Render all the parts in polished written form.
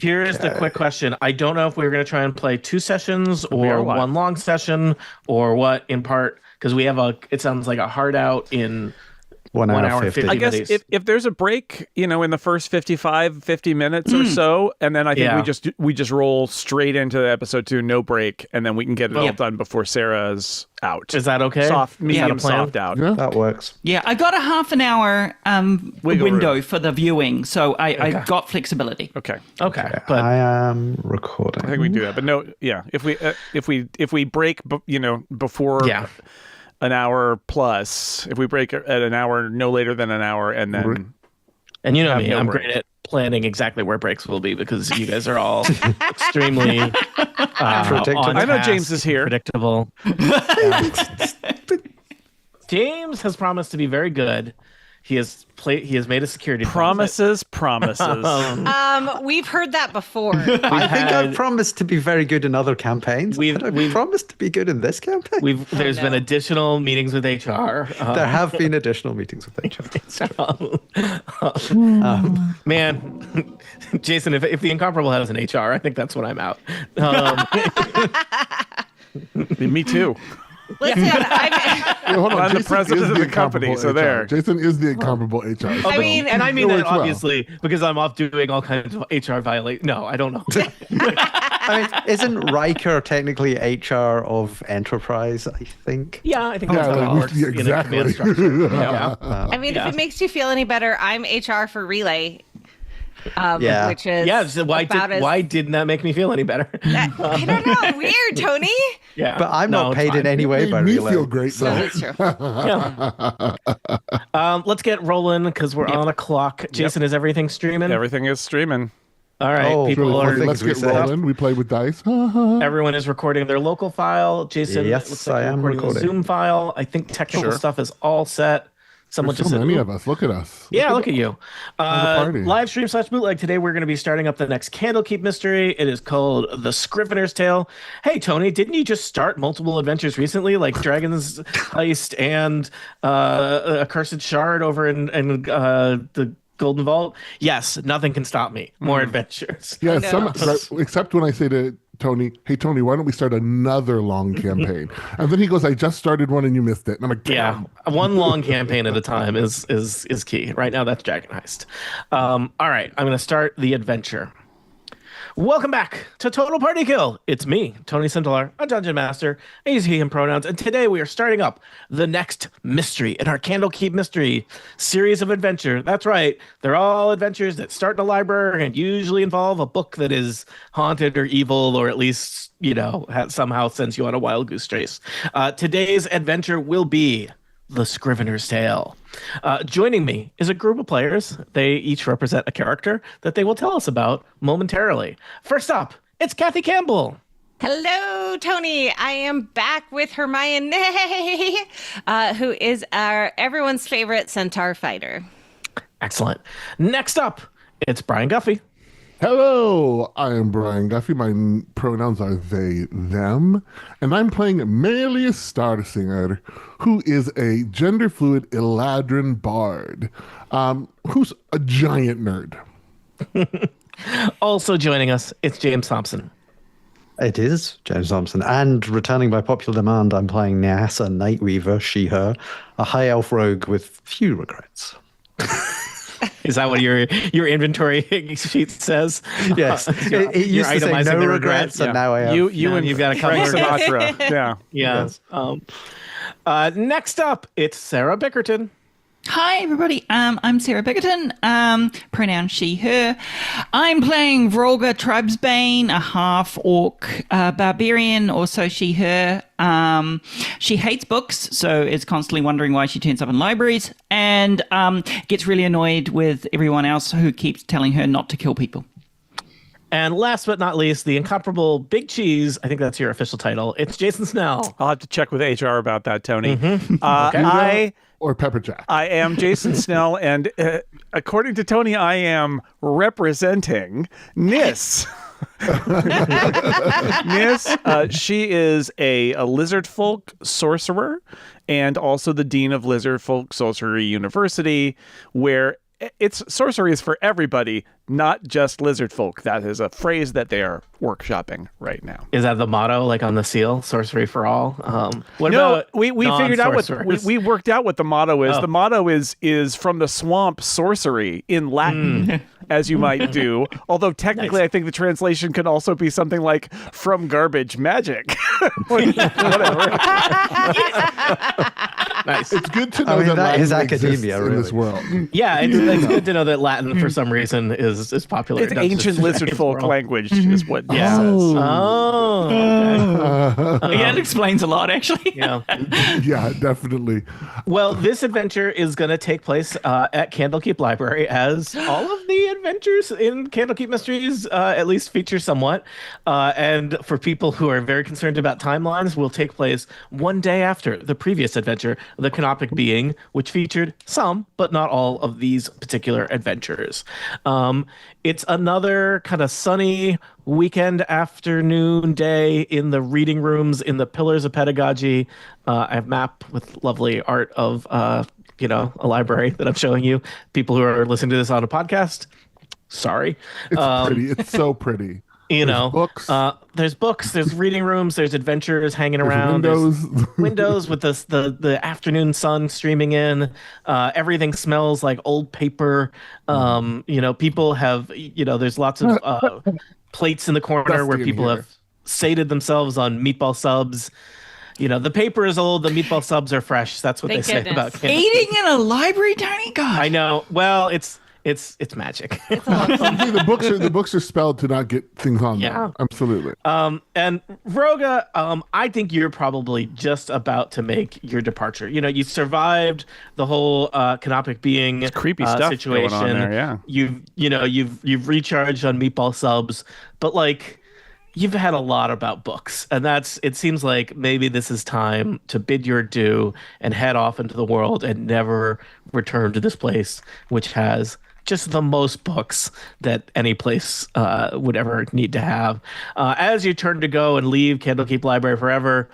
Here's the quick question. I don't know if we're going to try and play 2 sessions or one long session or what in part, because we have it sounds like a hard out in 1 hour 50. I guess if there's a break, in the first 50 minutes or so, and then I think we just roll straight into episode 2, no break, and then we can get it all done before Sarah's out. Is that okay? Medium soft out. Yeah. That works. Yeah, I got a half an hour window for the viewing, so I got flexibility. Okay. But I am recording. I think we can do that, but no, if we break, before. Yeah. An hour plus, if we break at an hour, no later than an hour, and then... And you know me, I'm great at planning exactly where breaks will be because you guys are all extremely predictable. I know James is here. Predictable. James has promised to be very good. He has made a security promises. We've heard that before. I think I've promised to be very good in other campaigns. We've promised to be good in this campaign. There's been additional meetings with HR. There have been additional meetings with HR. Man, Jason, if the Incomparable has an HR, I think that's when I'm out. Me too. Listen, hold on. I'm the president of the company, so there. Jason is the incomparable HR. I mean that obviously because I'm off doing all kinds of HR violations. No, I don't know. Isn't Riker technically HR of Enterprise, I think? Yeah, I think that's how it works. Exactly. In a command structure. If it makes you feel any better, I'm HR for Relay. Which is so why didn't that make me feel any better? I don't know. Weird, Tony. Yeah, but I'm not paid in any way by Relay. Feel great. So that's true. Let's get rolling because we're on a clock. Jason, is everything streaming? Everything is streaming. All right, people are. Let's get rolling. We play with dice. Everyone is recording their local file. Jason, yes, I am recording the Zoom file. I think technical stuff is all set. Someone There's so many of us. Look at us. Look at you. Live stream / bootleg. Today we're going to be starting up the next Candlekeep mystery. It is called The Scrivener's Tale. Hey, Tony, didn't you just start multiple adventures recently, like Dragon's Heist and a Cursed Shard over in the Golden Vault? Yes, nothing can stop me. More adventures. Yeah, except when I say to Tony, hey, Tony, why don't we start another long campaign? And then he goes, I just started one and you missed it. And I'm like, damn. Yeah, one long campaign at a time is key. Right now, that's Dragon Heist. All right, I'm going to start the adventure. Welcome back to Total Party Kill. It's me, Tony Sindelar, a Dungeon Master. I use he, him pronouns. And today we are starting up the next mystery in our Candlekeep mystery series of adventure. That's right. They're all adventures that start in a library and usually involve a book that is haunted or evil or at least, somehow sends you on a wild goose chase. Today's adventure will be The Scrivener's Tale. Joining me is a group of players. They each represent a character that they will tell us about momentarily. First up, it's Kathy Campbell. Hello, Tony. I am back with Hermione, who is everyone's favorite centaur fighter. Excellent. Next up, it's Brian Guffey. Hello, I am Brian Guffey. My pronouns are they, them. And I'm playing Melius Starsinger, who is a gender-fluid Eladrin bard, who's a giant nerd. Also joining us, it's James Thompson. It is James Thompson. And returning by popular demand, I'm playing Nyasa Nightweaver, she, her, a high elf rogue with few regrets. Is that what your inventory sheet says? Yes. It used to say no regrets, and now I have. You've got a couple of Sinatra. Yeah. Yes. Next up, it's Sarah Bickerton. Hi, everybody. I'm Sarah Bickerton, pronoun she, her. I'm playing Vrolga Tribesbane, a half-orc barbarian, also she, her. She hates books, so is constantly wondering why she turns up in libraries, and gets really annoyed with everyone else who keeps telling her not to kill people. And last but not least, the incomparable Big Cheese. I think that's your official title. It's Jason Snell. I'll have to check with HR about that, Tony. Okay. Or Pepper Jack. I am Jason Snell, and according to Tony, I am representing Nis. Nis, she is a lizard folk sorcerer and also the dean of Lizard Folk Sorcery University, where it's sorcery is for everybody, not just lizard folk. That is a phrase that they are workshopping right now. Is that the motto, like on the seal, sorcery for all? What No, about we figured out what non-sorcerers? we worked out what the motto is. Oh. The motto is from the swamp sorcery in Latin, as you might do. Although technically, Nice. I think the translation could also be something like from garbage magic. Whatever. Nice. It's good to know I mean, that Latin is exists academia, in this really. world. Yeah, it's good to know that Latin, for some reason, is popular. It's not just ancient in lizard today's folk world. language, is what it Yeah. says. Oh. Okay. Yeah, that explains a lot, actually. Yeah. Yeah, definitely. Well, this adventure is going to take place at Candlekeep Library, as all of the adventures in Candlekeep Mysteries at least feature somewhat. And for people who are very concerned about timelines, will take place one day after the previous adventure, the Canopic Being, which featured some, but not all, of these particular adventures. It's another kind of sunny weekend afternoon day in the reading rooms in the Pillars of Pedagogy. I have a map with lovely art of a library that I'm showing you. People who are listening to this on a podcast, sorry. It's pretty. It's so pretty. Books. There's books. There's reading rooms. There's adventurers hanging around. Windows. There's windows with the afternoon sun streaming in. Everything smells like old paper. People have. There's lots of plates in the corner Dusty where in people here. have sated themselves on meatball subs. The paper is old. The meatball subs are fresh. That's what Thank they say goodness. about Candlekeep. Eating in a library, Tony? God. I know. Well, it's magic. The books are spelled to not get things on Yeah. them. Absolutely. And Vroga, I think you're probably just about to make your departure. You survived the whole Canopic Being creepy stuff situation. going on there, yeah. You've recharged on meatball subs, but you've had a lot about books, and it seems like maybe this is time to bid your adieu and head off into the world and never return to this place, which has just the most books that any place would ever need to have. As you turn to go and leave Candlekeep Library forever,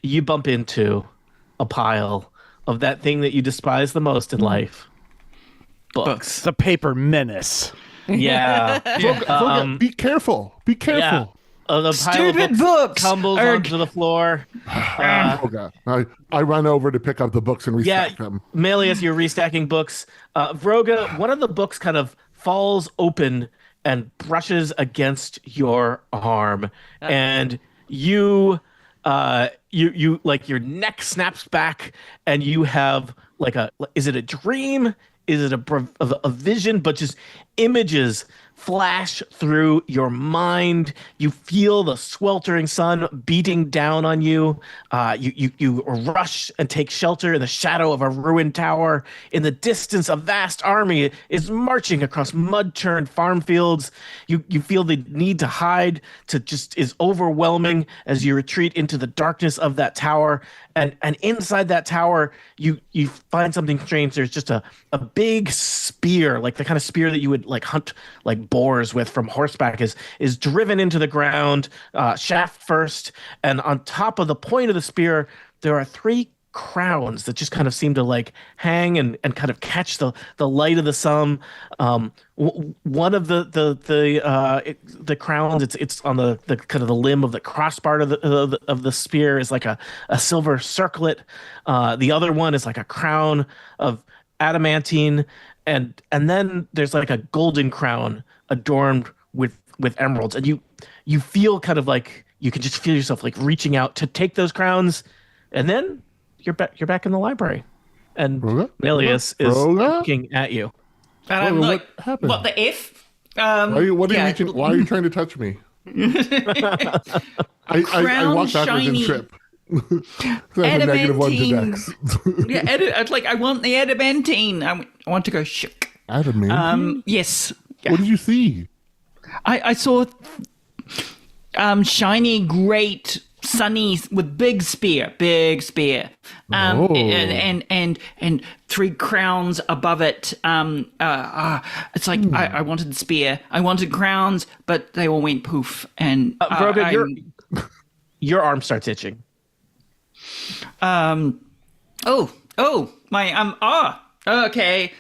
you bump into a pile of that thing that you despise the most in life. Books. The paper menace. Yeah. Vroga, be careful. Be careful. Yeah. The Stupid pile of books. tumbles onto the floor. Vroga. I run over to pick up the books and restack them. Melius, you're restacking books. Vroga, one of the books kind of falls open and brushes against your arm, and you like your neck snaps back, and you have is it a dream? Is it a vision? But just images flash through your mind. You feel the sweltering sun beating down on you. You rush and take shelter in the shadow of a ruined tower. In the distance, a vast army is marching across mud-churned farm fields. You feel the need to hide is overwhelming as you retreat into the darkness of that tower. And inside that tower, you find something strange. There's just a big spear, like the kind of spear that you would hunt boars with from horseback, is driven into the ground, shaft first, and on top of the point of the spear there are 3 crowns that just kind of seem to hang and kind of catch the light of the sun. One of the crowns, it's on the kind of the limb of the crossbar of the spear, is like a silver circlet. The other one is like a crown of adamantine, and then there's like a golden crown adorned with emeralds, and you feel kind of you can just feel yourself reaching out to take those crowns, and then you're back in the library, and Melius is looking at you. And I'm What like, happened? what the F? Why are you trying to touch me? I walk backwards and trip. So I have a -1 to dex. I want the adamantine. I want to go shook. Adamantine? Yes. What did you see? I saw shiny, great, sunny with big spear. Oh. And 3 crowns above it. It's like I wanted the spear. I wanted crowns, but they all went poof. And Vroga, your arm starts itching. Okay.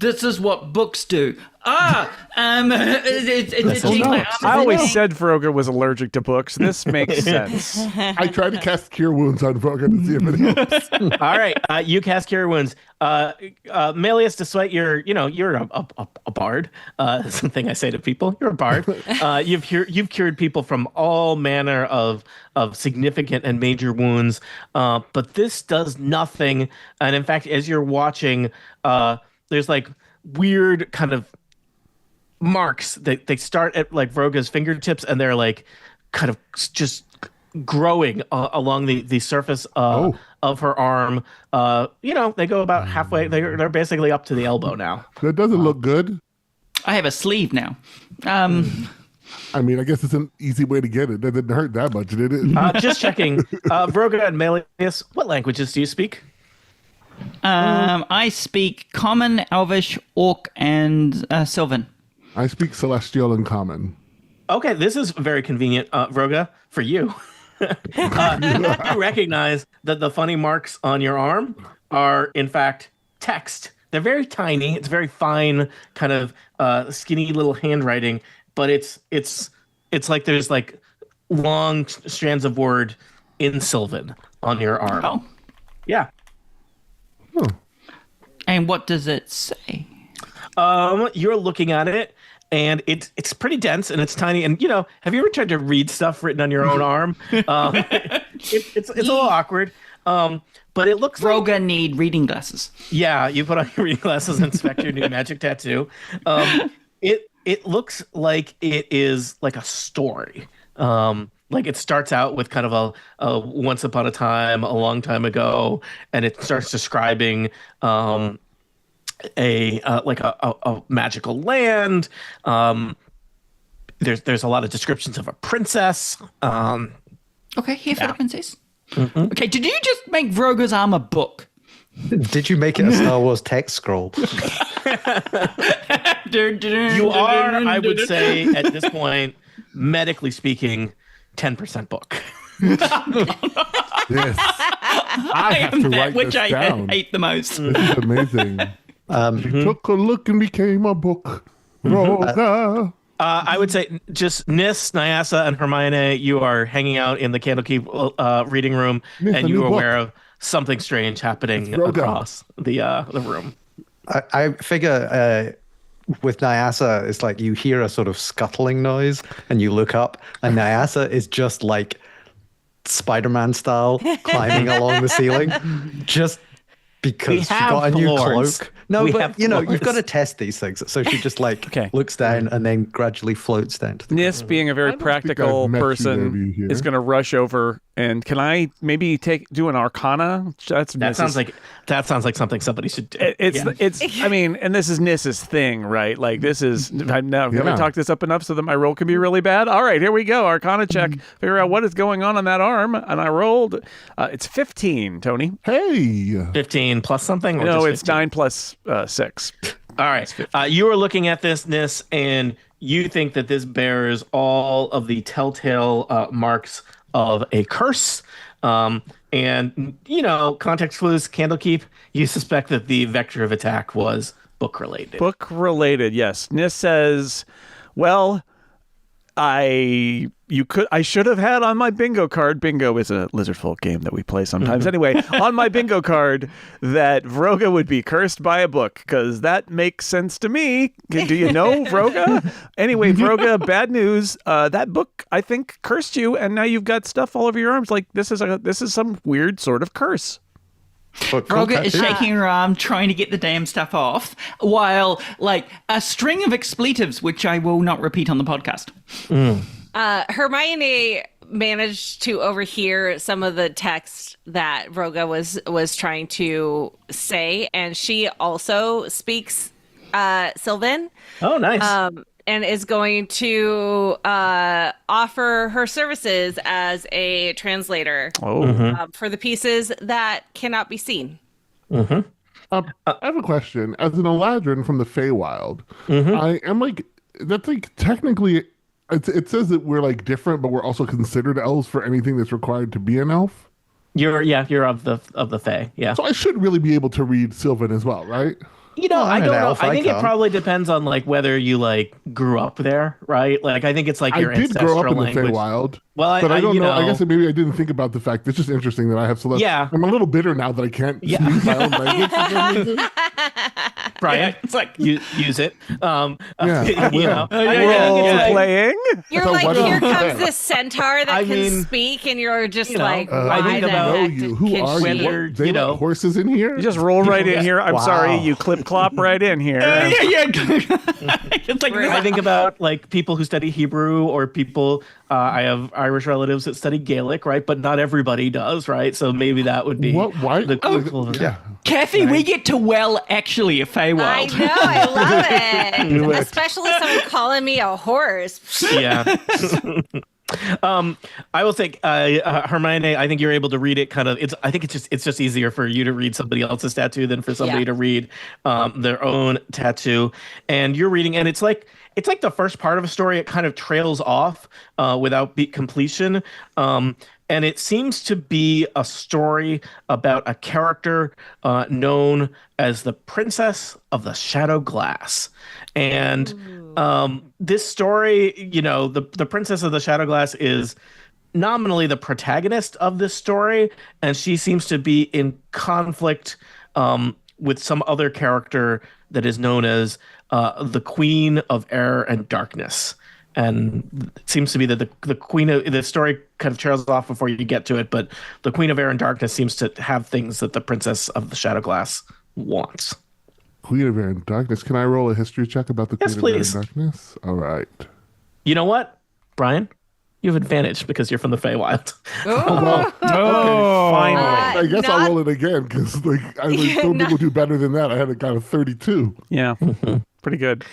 this is what books do. It's a I always said Vroga was allergic to books. This makes sense. I tried to cast Cure Wounds on Vroga to see if it helps. All right, you cast Cure Wounds. Melius, despite you're a bard. Something I say to people, you're a bard. You've cured people from all manner of significant and major wounds, but this does nothing. And in fact, as you're watching, there's like weird kind of marks that they start at like Vroga's fingertips, and they're like kind of just growing along the surface of her arm. They go about halfway. They're basically up to the elbow now. That doesn't look good. I have a sleeve now. I mean, I guess it's an easy way to get it. That didn't hurt that much, did it? Just checking. Vroga and Melius, what languages do you speak? I speak Common, Elvish, Orc, and Sylvan. I speak Celestial and Common. Okay, this is very convenient, Vroga, for you. You recognize that the funny marks on your arm are, in fact, text. They're very tiny. It's very fine, kind of skinny little handwriting, but it's like there's like long strands of word in Sylvan on your arm. Oh. Yeah. And what does it say? You're looking at it, and it's pretty dense and it's tiny. And have you ever tried to read stuff written on your own arm? It's a little awkward. But it looks like Vroga need reading glasses. Yeah, you put on your reading glasses and inspect your new magic tattoo. It looks like it is like a story. Like it starts out with kind of a once upon a time, a long time ago, and it starts describing a magical land. There's a lot of descriptions of a princess. Okay, here for the princess. Mm-hmm. Okay, did you just make Vroga's arm a book? Did you make it a Star Wars text scroll? You are, I would say, at this point, medically speaking, 10% book. Yes. I have to write which this down. I hate the most. This is amazing. He took a look and became a book. Vroga. I would say just Nis, Nyasa, and Hermione, you are hanging out in the Candlekeep reading room, and you are aware of something strange happening across the room. I figure with Nyasa, it's like you hear a sort of scuttling noise, and you look up, and Nyasa is just like Spider-Man style climbing along the ceiling, just because she got a new cloak. No, but you've got to test these things. So she just looks down and then gradually floats down to the Nis, being a very practical person, is going to rush over. And can I maybe do an Arcana? That sounds like something somebody should do. I mean, and this is Nis's thing, right? Like this is now. Have I talked this up enough so that my roll can be really bad? All right, here we go. Arcana check. Figure out what is going on that arm, and I rolled. It's 15, Tony. Hey, 15 plus something. No, it's 9 plus 6. All right. You are looking at this, Nis, and you think that this bears all of the telltale marks of a curse. And, context clues, Candlekeep, you suspect that the vector of attack was book-related. Book-related, yes. Nis says, well, I should have had on my bingo card. Bingo is a Lizardfolk game that we play sometimes. Anyway, on my bingo card that Vroga would be cursed by a book, because that makes sense to me. Do you know Vroga? Anyway, Vroga, bad news. That book, I think, cursed you, and now you've got stuff all over your arms. Like this is some weird sort of curse. Vroga is shaking her arm, trying to get the damn stuff off, while a string of expletives, which I will not repeat on the podcast. Hermione managed to overhear some of the text that Vroga was trying to say, and she also speaks Sylvan. Oh, nice. And is going to offer her services as a translator for the pieces that cannot be seen. I have a question. As an Eladrin from the Feywild, I am that's technically, it says that we're different, but we're also considered elves for anything that's required to be an elf. You're of the Fey, yeah. So I should really be able to read Sylvan as well, right? I I'm don't an know. elf, I think it can't. probably depends on like whether you like grew up there, right? Like I think it's like your I did grow up ancestral in the language. Feywild. Well, But I don't you know. I guess maybe I didn't think about the fact. It's just interesting that I have Celeste. Yeah. I'm a little bitter now that I can't Yeah. speak my own language. for some reason. Brian, It's like use it. Yeah, I will. I think Role it's like, playing. You're So like, what is here that? comes this centaur that I can mean, speak, and you're just like, I why think the about- know heck you. Who can are she? you? Whether, What, they you let know- horses in here? You just roll right in here. I'm Wow. sorry, you clip clop right in here. yeah. It's like I think about like people who study Hebrew or people. I have Irish relatives that study Gaelic, right? But not everybody does, right? So maybe that would be What? Why? the equivalent. Yeah. Kathy, we get to actually a I Feywild. know, I love Do it. it. Especially someone calling me a horse. Yeah. I will think Hermione. I think you're able to read it. Kind of. I think it's just easier for you to read somebody else's tattoo than for somebody Yeah. to read their own tattoo. And you're reading, and it's like the first part of a story. It kind of trails off without completion. And it seems to be a story about a character known as the Princess of the Shadow Glass. And this story, the Princess of the Shadow Glass is nominally the protagonist of this story, and she seems to be in conflict with some other character that is known as the Queen of Air and Darkness. And it seems to be that the Queen of the story kind of trails off before you get to it, but the Queen of Air and Darkness seems to have things that the Princess of the Shadow Glass wants. Queen of Air and Darkness. Can I roll a history check about the Yes, Queen of Air please. and Darkness? All right. You know what, Brian? You have advantage because you're from the Feywild. Well, Finally. I guess not- I'll roll it again because some people do better than that. I had a kind of 32. Yeah. Pretty good.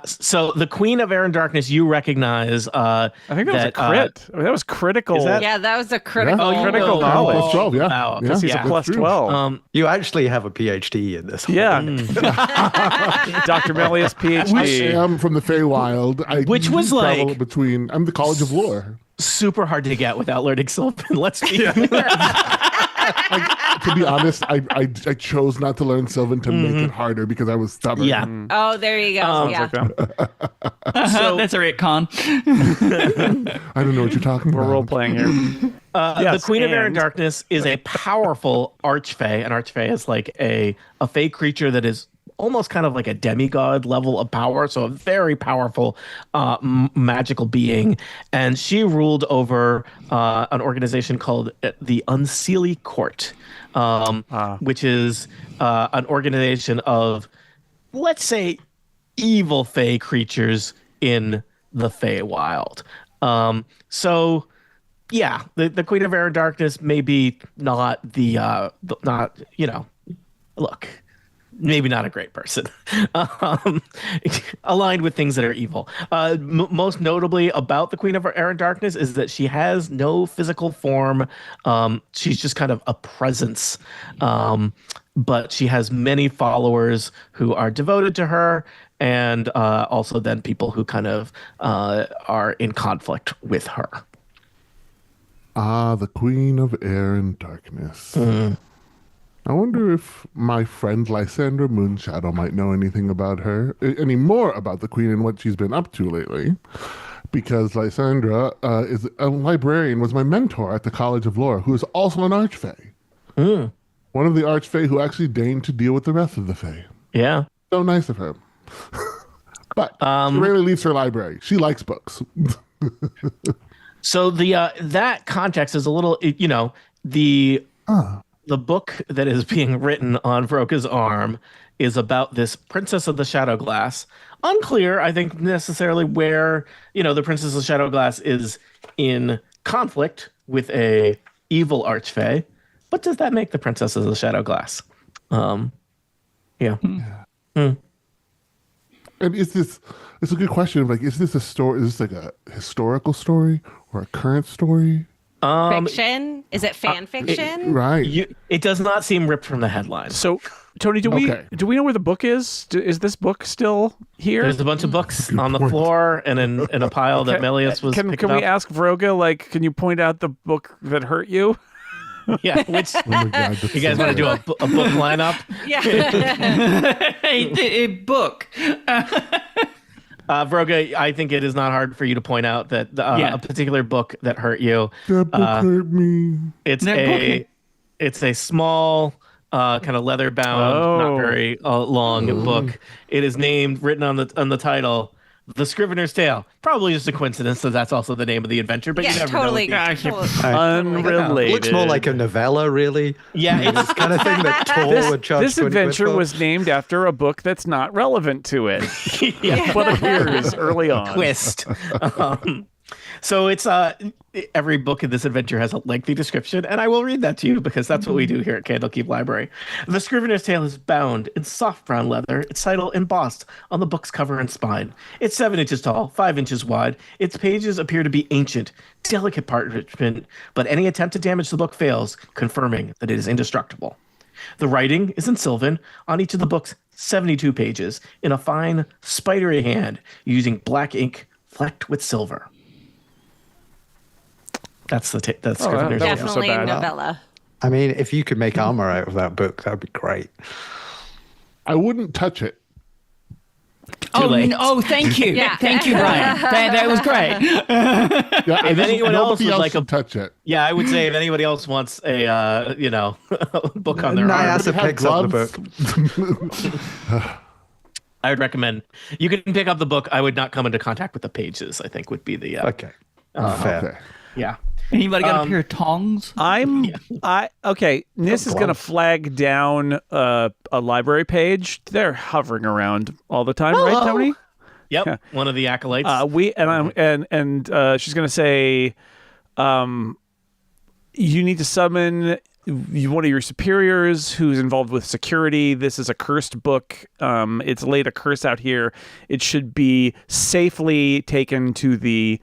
So the Queen of Air and Darkness, you recognize. I think that was a crit. I mean, that was critical. Is that- Yeah, that was a critical. Oh, you critical know- knowledge. Plus 12, yeah. Wow. Yeah. He's Yeah. a plus That's true. 12. You actually have a PhD in this. yeah. Dr. Melius, I PhD. am from the Feywild. I Which was travel like- between. I'm the College of Lore. Super hard to get without learning Sylvan. Let's be To be honest, I chose not to learn Sylvan to make it harder because I was stubborn. Yeah. Oh, there you go. yeah. So- That's a retcon. I don't know what you're talking We're about. role playing here. The Queen of Air and and- Darkness is a powerful archfey. An archfey is like a fey creature that is almost kind of like a demigod level of power, so a very powerful magical being. And she ruled over an organization called the Unseelie Court, which is an organization of, let's say, evil fey creatures in the Feywild. So yeah, the Queen of Air and Darkness may be not look, maybe not a great person, aligned with things that are evil. Most notably about the Queen of Air and Darkness is that she has no physical form. She's just kind of a presence, but she has many followers who are devoted to her, and also then people who kind of are in conflict with her. Ah, the Queen of Air and Darkness. I wonder if my friend Lysandra Moonshadow might know anything about her, any more about the Queen and what she's been up to lately. Because Lysandra is a librarian, was my mentor at the College of Lore, who is also an archfey. One of the archfey who actually deigned to deal with the rest of the fey. Yeah. So nice of her. But she rarely leaves her library. She likes books. So the that context is a little, the book that is being written on Vroka's arm is about this Princess of the Shadow Glass. Unclear, I think, necessarily where, the Princess of the Shadow Glass is in conflict with a evil archfey. But does that make the Princess of the Shadow Glass? Yeah. And it's a good question. Like, is this a story? Is this like a historical story or a current story? Fiction? Is it fan fiction? Right. It does not seem ripped from the headlines. So, Tony, do Okay. we know where the book is? Is this book still here? There's a bunch of books on the floor and in a pile that Melius was Can picking we up. ask Vroga, can you point out the book that hurt you? Yeah, which Oh my God, that's you guys so want to do good. a book lineup? Yeah. a book. Vroga, I think it is not hard for you to point out that Yeah. a particular book that hurt you. That book hurt me. It's That book- it's a small, kind of leather bound, not Oh. very long book. It is written on the title, "The Scrivener's Tale." Probably just a coincidence that that's also the name of the adventure, but you Yeah, never totally. know. Totally. Unrelated. It looks more like a novella, really. Yeah, it's Kind of thing that Tor would charge This 20 quid adventure for. was named after a book that's not relevant to it, yeah, but appears early on. twist. So it's every book in this adventure has a lengthy description, and I will read that to you because that's what we do here at Candlekeep Library. The Scrivener's Tale is bound in soft brown leather, its title embossed on the book's cover and spine. It's 7 inches tall, 5 inches wide. Its pages appear to be ancient, delicate parchment, but any attempt to damage the book fails, confirming that it is indestructible. The writing is in Sylvan on each of the book's 72 pages in a fine, spidery hand using black ink flecked with silver. That's that's Scrivener's that Tale. wasn't so Definitely bad. novella. I mean, if you could make armor out of that book, that'd be great. I wouldn't touch it. late. Thank you. Yeah. Thank you, Brian. That was great. Yeah, If anyone else nobody would else like should touch it. Yeah, I would say if anybody else wants a book on their arm, Nyasa Have picks up the gloves. book. I would recommend you can pick up the book. I would not come into contact with the pages. I think would be the Okay. Fair. Okay. yeah. Anybody got a pair of tongs? Okay. Nis is going to gloves. flag down a library page. They're hovering around all the time, right, Tony? Yep, one of the acolytes. She's going to say, you need to summon one of your superiors who's involved with security. This is a cursed book. It's laid a curse out here. It should be safely taken to the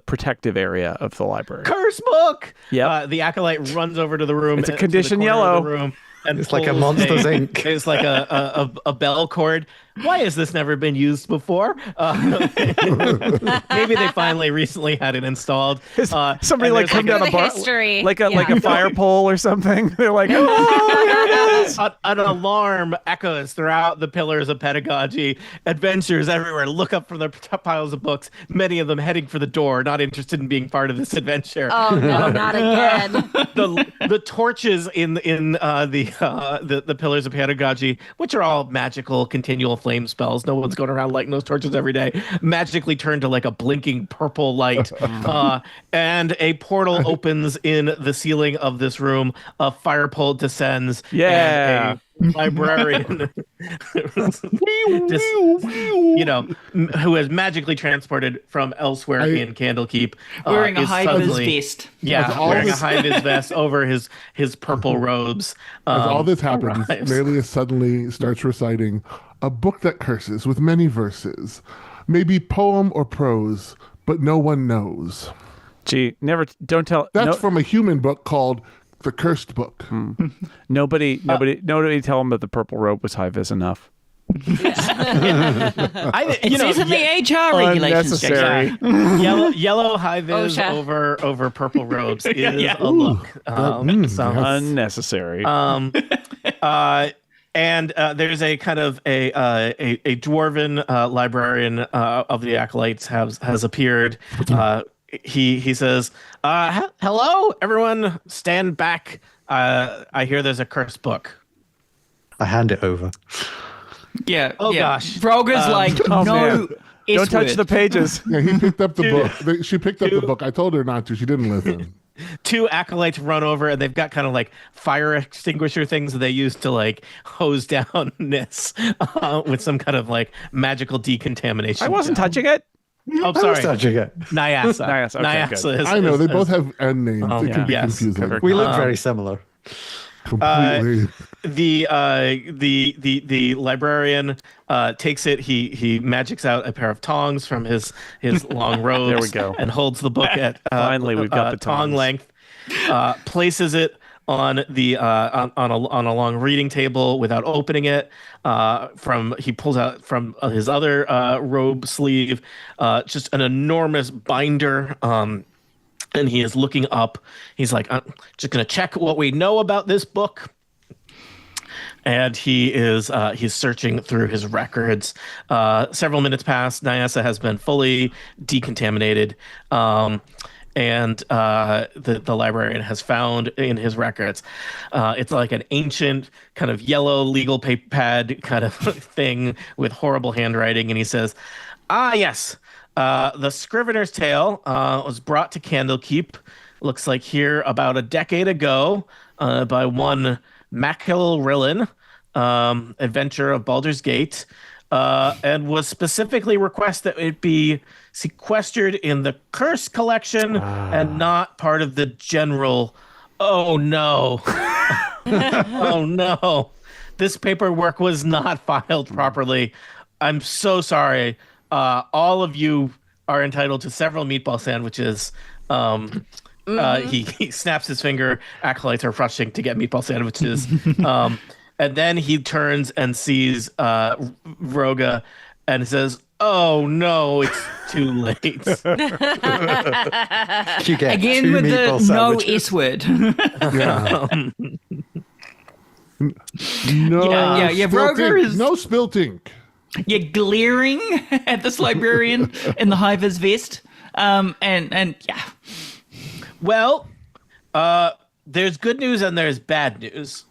protective area of the library. Curse book. Yep. The acolyte runs over to the room. It's a to the condition corner of yellow. the room and It's like a pulls Monsters, Inc. It's like a bell cord. Why has this never been used before? Maybe they finally recently had it installed. Somebody and like there's come down The a bar, history. like a Yeah. fire pole or something. They're like, oh, here it is. An alarm echoes throughout the pillars of pedagogy. Adventurers everywhere look up from their piles of books, many of them heading for the door, not interested in being part of this adventure. Oh no, not again. The torches in the pillars of pedagogy, which are all magical continual flame spells. No one's going around lighting those torches every day. Magically turn to like a blinking purple light, and a portal opens in the ceiling of this room. A fire pole descends. Yeah. And a librarian, who has magically transported from elsewhere in Candlekeep, Wearing a is high vis suddenly- vest. Yeah, As all wearing a this- high vis vest over his purple robes. As all this happens, arrives. Melius suddenly starts reciting a book that curses with many verses, maybe poem or prose, but no one knows. Gee, don't tell. That's from a human book called The Cursed Book. Nobody tell him that the purple robe was high vis enough. It's in the HR regulations. Unnecessary. Yellow high vis OSHA. over purple robes is Yeah. a look. Unnecessary. And there's a kind of a dwarven librarian of the acolytes has appeared. He says, "Hello, everyone, stand back. I hear there's a cursed book." I hand it over. Yeah. Oh, yeah. gosh. Vroga's like, Oh, no. man. Don't touch S-word. the pages. Yeah, he picked up the book. She picked up the book. I told her not to. She didn't listen. Two acolytes run over and they've got kind of like fire extinguisher things that they use to like hose down Nis with some kind of like magical decontamination. I wasn't touching it. Oh, I was sorry. touching it. Nyasa. Nyasa, okay, Nyasa is, I know, they is- both have N names. It can be yes. confusing. We look very similar. Completely. the librarian takes it. He magics out a pair of tongs from his long robes. There we go. And holds the book at Finally, we've got the tong tongs. length. Places it on the on a long reading table without opening it. He pulls out from his other robe sleeve just an enormous binder. and he is looking up. He's like, I'm just going to check what we know about this book. And he's searching through his records. Several minutes pass. Nyasa has been fully decontaminated. And the librarian has found in his records, it's like an ancient kind of yellow legal paper pad kind of thing with horrible handwriting. And he says, yes, the Scrivener's Tale was brought to Candlekeep, looks like here about a decade ago, by one Mackel Adventure of Baldur's Gate, and was specifically requested that it be sequestered in the Curse collection and not part of the general. Oh no. Oh no. This paperwork was not filed properly. I'm so sorry. All of you are entitled to several meatball sandwiches. He snaps his finger. Acolytes are rushing to get meatball sandwiches. And then he turns and sees Vroga and says, "Oh no, it's too late." You get Again two with the meatball no sandwiches. S word. No, Yeah, spilt Broger ink. is- No spilt ink. You're glaring at this librarian in the high vis vest. And yeah. Well, there's good news and there's bad news.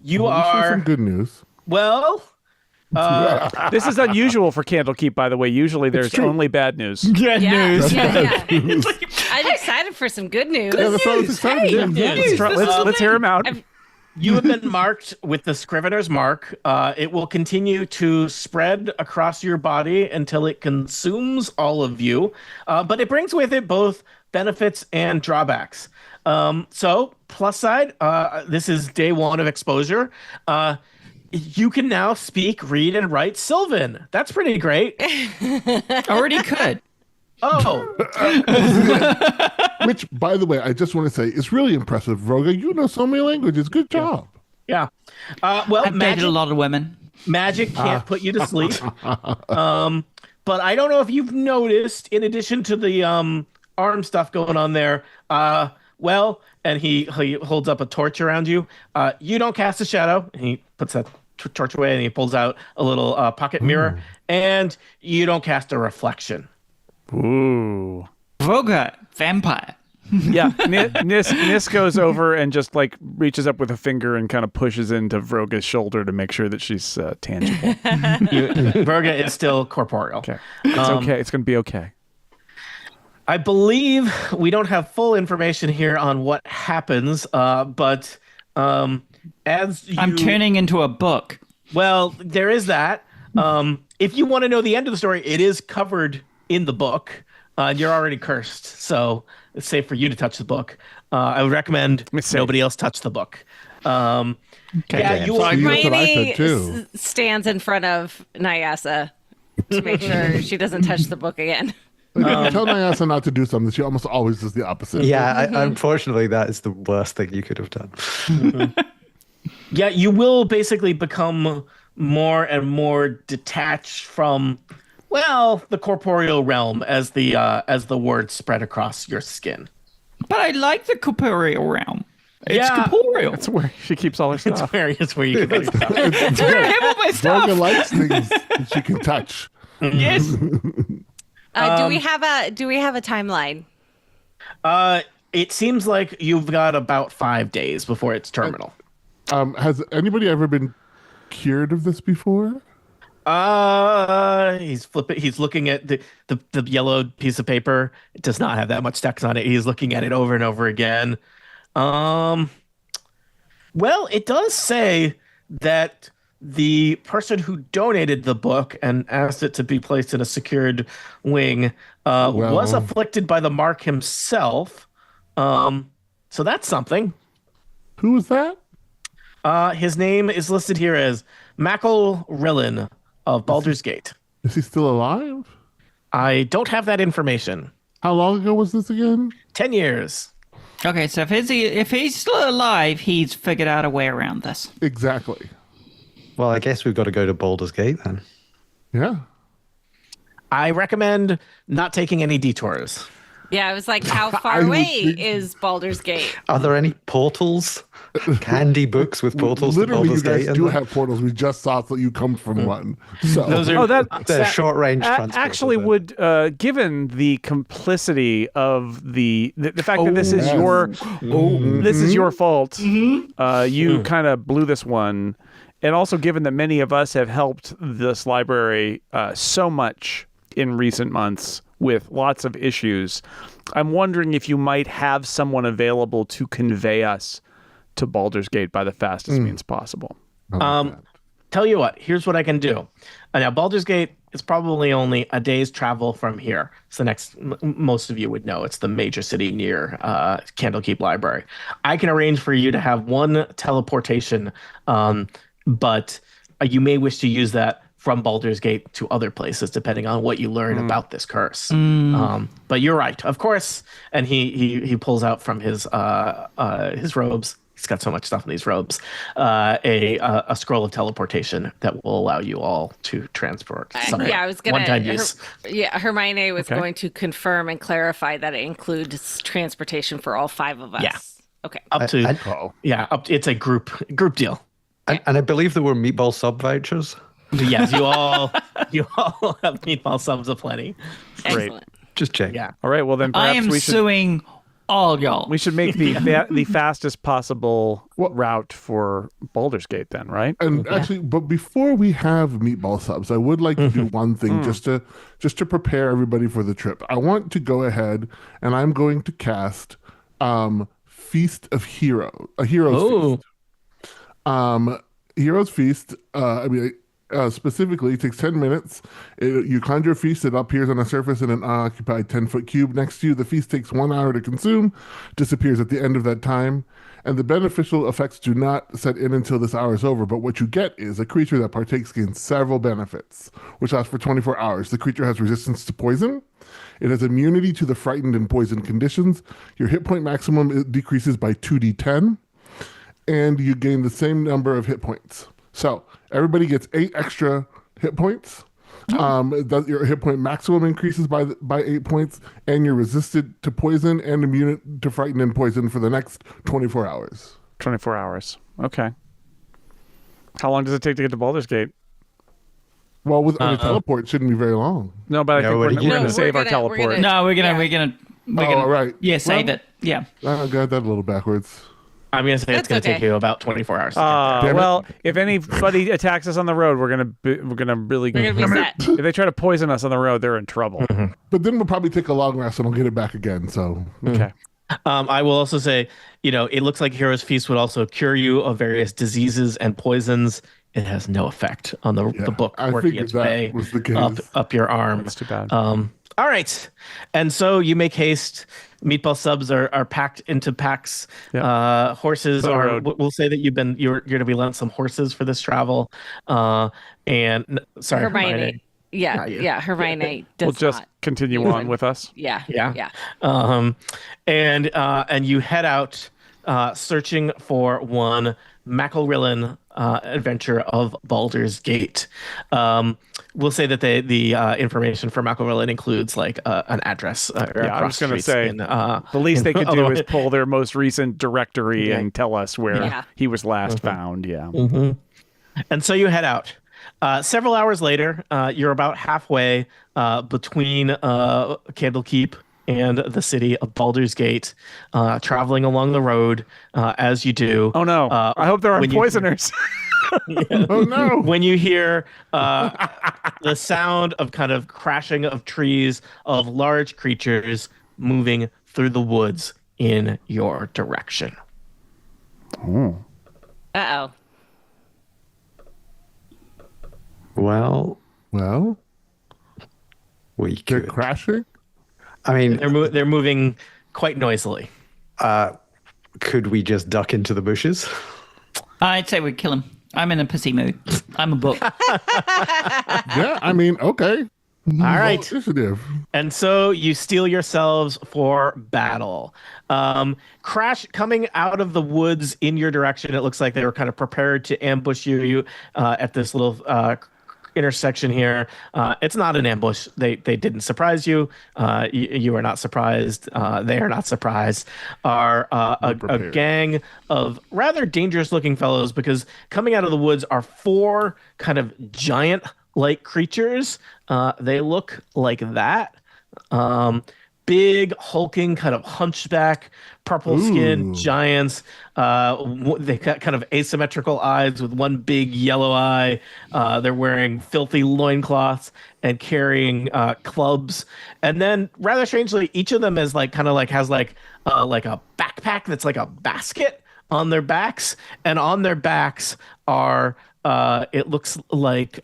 You Well, we show some are good news. well. This is unusual for Candlekeep, by the way. Usually there's true. only bad news. Yeah, Yeah, yeah. I'm excited for some good news. Yeah, that's what I was excited. Hey, Yeah. news. Let's hear him out. You have been marked with the Scrivener's mark. It will continue to spread across your body until it consumes all of you, but it brings with it both benefits and drawbacks. So, plus side, this is day one of exposure. You can now speak, read, and write Sylvan. That's pretty great. Already could. Oh, Which, by the way, I just want to say is really impressive, Vroga. You know so many languages. Good job. yeah. Well, I've dated a lot of women. magic can't put you to sleep. But I don't know if you've noticed, in addition to the arm stuff going on there, and he holds up a torch around you. You don't cast a shadow. And he puts that torch away and he pulls out a little pocket mirror. And you don't cast a reflection. Ooh. Vroga, vampire. Yeah, Nis goes over and just like reaches up with a finger and kind of pushes into Vroga's shoulder to make sure that she's tangible. Verga is still corporeal. Okay, it's okay. It's gonna be okay. I believe we don't have full information here on what happens, but as you... I'm turning into a book. Well, there is that. If you want to know the end of the story, it is covered in the book. You're already cursed, so it's safe for you to touch the book. I would recommend nobody else touch the book. Yeah, you will. See, that's what I said, Hermione too. stands in front of Nyasa to make sure she doesn't touch the book again. Tell Nyasa not to do something. She almost always does the opposite. Yeah, unfortunately, that is the worst thing you could have done. Yeah, you will basically become more and more detached from, well, the corporeal realm as the words spread across your skin. But I like the corporeal realm. It's Yeah. corporeal. That's where she keeps all her It's stuff. where you can make stuff. That's where I have all my stuff. Vroga likes things that she can touch. Yes. Do we have a timeline? It seems like you've got about 5 days before it's terminal. Has anybody ever been cured of this before? He's looking at the yellow piece of paper. It does not have that much text on it. He's looking at it over and over again. Well, it does say that the person who donated the book and asked it to be placed in a secured wing was afflicted by the mark himself. So that's something. Who was that? His name is listed here as Mackel Rillen of Baldur's Gate. Is he still alive? I don't have that information. How long ago was this again? 10 years. Okay, so if he's still alive, he's figured out a way around this. Exactly. Well, I guess we've got to go to Baldur's Gate then. Yeah. I recommend not taking any detours. Yeah, I was like, how far I was away thinking- is Baldur's Gate? Are there any portals? Candy books with portals to Literally, you Baldur's guys Gate in do them? have portals. We just saw that you come from one. So Those are Oh, that They're short-range a- transporters. actually then. would, given the complicity of the fact that this is yes. this is your fault, you kind of blew this one, and also given that many of us have helped this library so much in recent months with lots of issues, I'm wondering if you might have someone available to convey us to Baldur's Gate by the fastest means possible. Tell you what, here's what I can do. Now, Baldur's Gate is probably only a day's travel from here. It's the next, most of you would know, it's the major city near Candlekeep Library. I can arrange for you to have one teleportation, but you may wish to use that from Baldur's Gate to other places, depending on what you learn about this curse. But you're right, of course. And he pulls out from his robes. He's got so much stuff in these robes. A scroll of teleportation that will allow you all to transport. Yeah, I was gonna. One-time use. Hermione was Okay. going to confirm and clarify that it includes transportation for all 5 of us. Yeah. Okay. Up to Oh. it's a group deal. And I believe there were meatball sub vouchers. Yes, you all have meatball subs aplenty. Excellent. Just check. Yeah. All right, well then I perhaps am we should suing all y'all. we should make the fastest possible route for Baldur's Gate then, right? And actually, but before we have meatball subs, I would like to do one thing just to prepare everybody for the trip. I want to go ahead and I'm going to cast Feast of Heroes Feast. Heroes Feast. Specifically, it takes 10 minutes. You conjure a feast, it appears on a surface in an unoccupied 10-foot cube next to you. The feast takes 1 hour to consume, disappears at the end of that time, and the beneficial effects do not set in until this hour is over. But what you get is a creature that partakes gains several benefits, which lasts for 24 hours. The creature has resistance to poison. It has immunity to the frightened and poisoned conditions. Your hit point maximum decreases by 2d10, and you gain the same number of hit points. So everybody gets 8 extra hit points. Your hit point maximum increases by 8 points, and you're resisted to poison and immune to frighten and poison for the next 24 hours. 24 hours. Okay. How long does it take to get to Baldur's Gate? Well, with a teleport, it shouldn't be very long. No, but I think we're going to save our teleport. No, we're gonna All right. yeah, save Well, it. Yeah. I got that a little backwards. I'm going to say it's going That's to take okay. you about 24 hours. to get there. Damn it. Well, if anybody attacks us on the road, we're gonna really. We're gonna be set. If they try to poison us on the road, they're in trouble. But then we'll probably take a long rest and we'll get it back again. So Okay. I will also say, it looks like Heroes Feast would also cure you of various diseases and poisons. It has no effect on the book I working figured its that way was the case. up your arm. That's too bad. All right. And so you make haste. Meatball subs are packed into packs. Yeah. Horses For the are. road. We'll say that you're going to be lent some horses for this travel. Sorry, Hermione. Yeah. Not you. Yeah. Hermione does We'll just not. continue on with us. Yeah. Yeah. Yeah. And you head out searching for one McElrillan adventure of Baldur's Gate. We'll say that the information for McElrillan includes like an address. Yeah, I was going to say the least they could do is pull their most recent directory and tell us where he was last found. Yeah. And so you head out. Several hours later, you're about halfway between Candlekeep and the city of Baldur's Gate, traveling along the road as you do. Oh no! I hope there aren't poisoners. oh no! When you hear the sound of kind of crashing of trees, of large creatures moving through the woods in your direction. Uh-oh. Well, we They're could. crashing. I mean, They're moving quite noisily. could we just duck into the bushes? I'd say we'd kill him. I'm in a pissy mood. I'm a book. Yeah, I mean, okay. All right. Initiative. And so you steel yourselves for battle. Crash coming out of the woods in your direction. It looks like they were kind of prepared to ambush you at this little intersection here. It's not an ambush. They didn't surprise you. You are not surprised. They are not surprised. Are a gang of rather dangerous looking fellows, because coming out of the woods are four kind of giant like creatures. They look like that. Big, hulking, kind of hunchback, purple skin giants. They got kind of asymmetrical eyes with one big yellow eye. They're wearing filthy loincloths and carrying clubs. And then, rather strangely, each of them is like kind of like has like a backpack that's like a basket on their backs, and on their backs are it looks like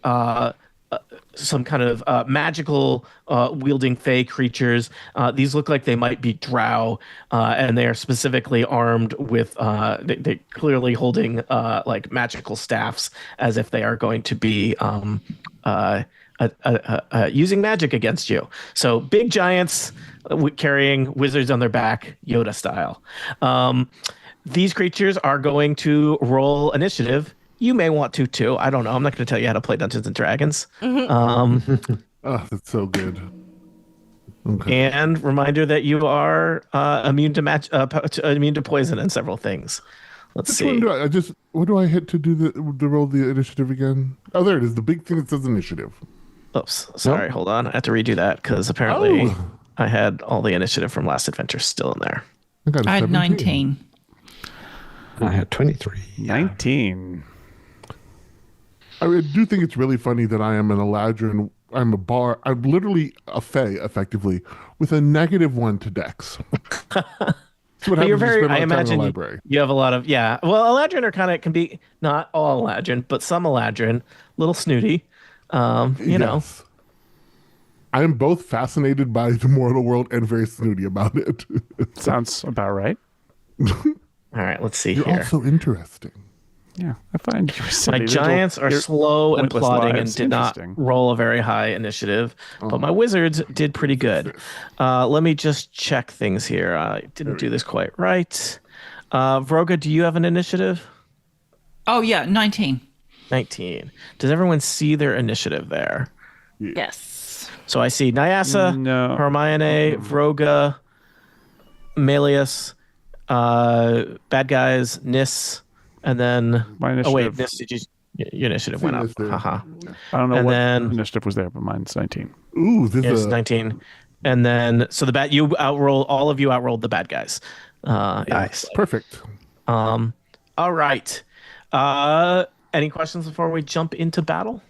some kind of magical wielding fey creatures. These look like they might be drow, and they are specifically armed with they clearly holding like magical staffs, as if they are going to be using magic against you. So big giants carrying wizards on their back, Yoda style. These creatures are going to roll initiative. You may want to too. I don't know. I'm not going to tell you how to play Dungeons and Dragons. Oh, that's so good. Okay. And reminder that you are immune to poison and several things. Let's Which see. one do what do I hit to do to roll the initiative again? Oh, there it is. The big thing that says initiative. Oops. Sorry. Hold on. I have to redo that because apparently I had all the initiative from last adventure still in there. I had 19. I had 23. 19. I do think it's really funny that I am an Eladrin. I'm literally a Fey, effectively, with a -1 to Dex. That's what happens You're when you very. spend a lot I of time in the imagine library. you have a lot of Well, Eladrin are can be not all Eladrin, but some Eladrin, little snooty. You know. I am both fascinated by the mortal world and very snooty about it. Sounds about right. All right. Let's see You're here. also interesting. Yeah, I find your My silly giants little are slow and pointless plodding lives and did not interesting. roll a very high initiative, but my wizards did pretty good. Let me just check things here. I didn't do this quite right. Vroga, do you have an initiative? Oh, yeah, 19. 19. Does everyone see their initiative there? Yes. So I see Nyasa, No. Hermione, Vroga, Melius, bad guys, Nis, and then My oh wait, initiative. Nis, your initiative went up. Nis, Haha. I don't know And what then- initiative was there, but mine's 19. Ooh, this Yes, is 19. And then so all of you outrolled the bad guys. Nice. perfect. All right. Any questions before we jump into battle?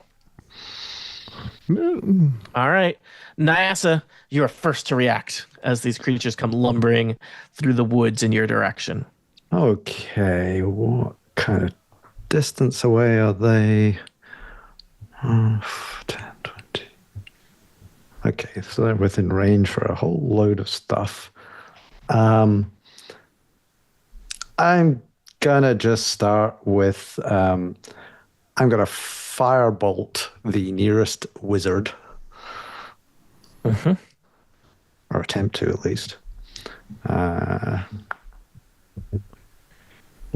All right. Nyasa, you are first to react as these creatures come lumbering through the woods in your direction. Okay, what kind of distance away are they? 10, 20. Okay, so they're within range for a whole load of stuff. I'm gonna just start with I'm gonna firebolt the nearest wizard. Or attempt to, at least.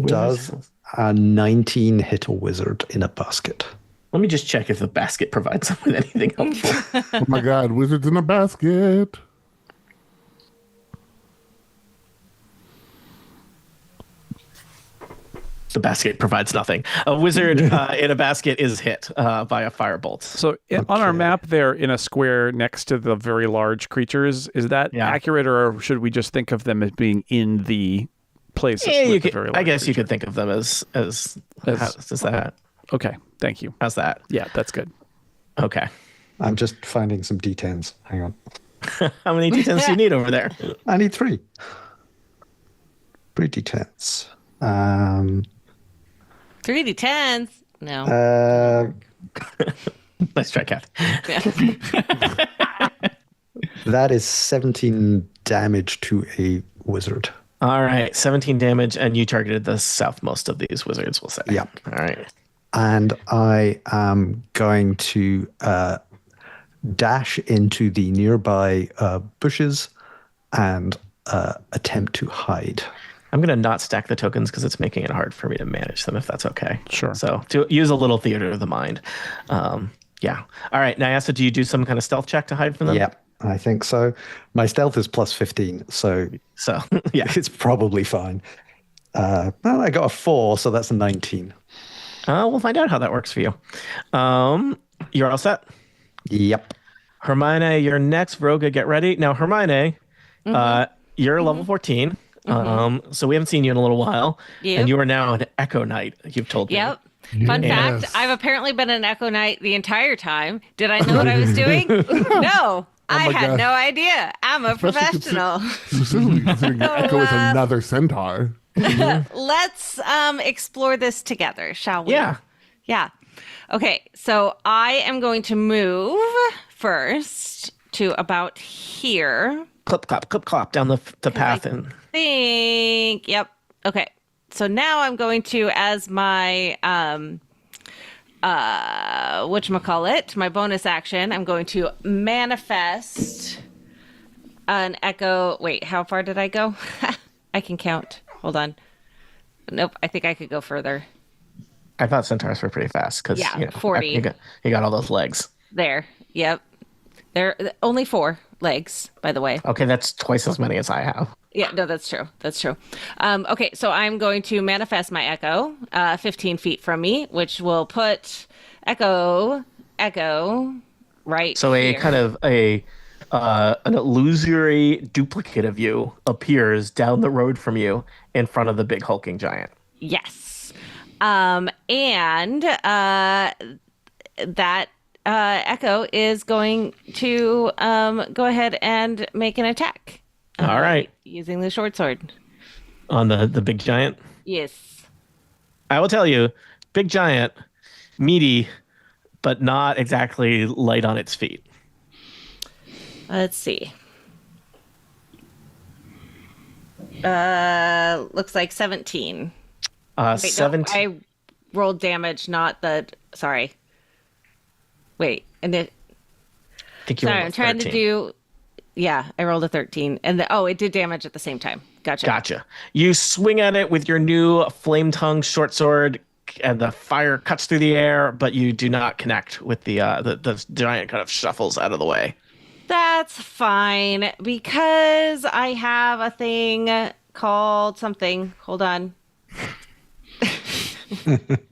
Does a 19 hit a wizard in a basket? Let me just check if the basket provides them with anything helpful. Oh my God, wizards in a basket. The basket provides nothing. A wizard in a basket is hit by a firebolt. So on our map there, in a square next to the very large creatures, is that accurate, or should we just think of them as being in the place? Yeah, with you the could. very I large guess you creature? could think of them as is that. Okay, thank you. How's that? Yeah, that's good. Okay. I'm just finding some D10s. Hang on. How many d10s do you need over there? I need 3. 3 D10s. 3d10s. No. Nice try, Kath. That is 17 damage to a wizard. All right, 17 damage, and you targeted the southmost of these wizards, we'll say. Yep. All right. And I am going to dash into the nearby bushes and attempt to hide. I'm going to not stack the tokens because it's making it hard for me to manage them, if that's okay. Sure. So to use a little theater of the mind. Yeah. All right, Nyasa, do you do some kind of stealth check to hide from them? Yep, I think so. My stealth is plus 15, so So, yeah. it's probably fine. Well, I got a 4, so that's a 19. We'll find out how that works for you. You're all set. Yep. Hermione, you're next. Vroga, get ready. Now, Hermione, you're level 14. So we haven't seen you in a little while. Yep. And you are now an Echo Knight, you've told me. Yep. Fun Yes. fact, I've apparently been an Echo Knight the entire time. Did I know what I was doing? No. I my had gosh. no idea. I'm a professional. Specifically considering Echo is another centaur. Let's explore this together, shall we? Yeah. Yeah. Okay, so I am going to move first to about here. Clip, clop down the path. And Yep. Okay. So now I'm going to, as my whatchamacallit, my bonus action, I'm going to manifest an echo. Wait, how far did I go? I can count. Hold on. Nope, I think I could go further. I thought centaurs were pretty fast because Yeah, 40. You got all those legs. There. Yep. There only 4 legs, by the way. Okay, that's twice as many as I have. Yeah, no, that's true. That's true. Okay, so I'm going to manifest my echo 15 feet from me, which will put echo right So a here. kind of an illusory duplicate of you appears down the road from you in front of the big hulking giant. Yes. And that echo is going to go ahead and make an attack. All right. Using the short sword. On the big giant. Yes. I will tell you, big giant, meaty, but not exactly light on its feet. Let's see. Looks like 17. Wait, no, 17. I rolled damage, not the. Sorry. Wait, and it. I think you Sorry, rolled I'm a trying to 13. do. Yeah, I rolled a 13, and it did damage at the same time. Gotcha. Gotcha. You swing at it with your new flame tongue short sword, and the fire cuts through the air, but you do not connect with the giant. Kind of shuffles out of the way. That's fine because I have a thing called something. Hold on.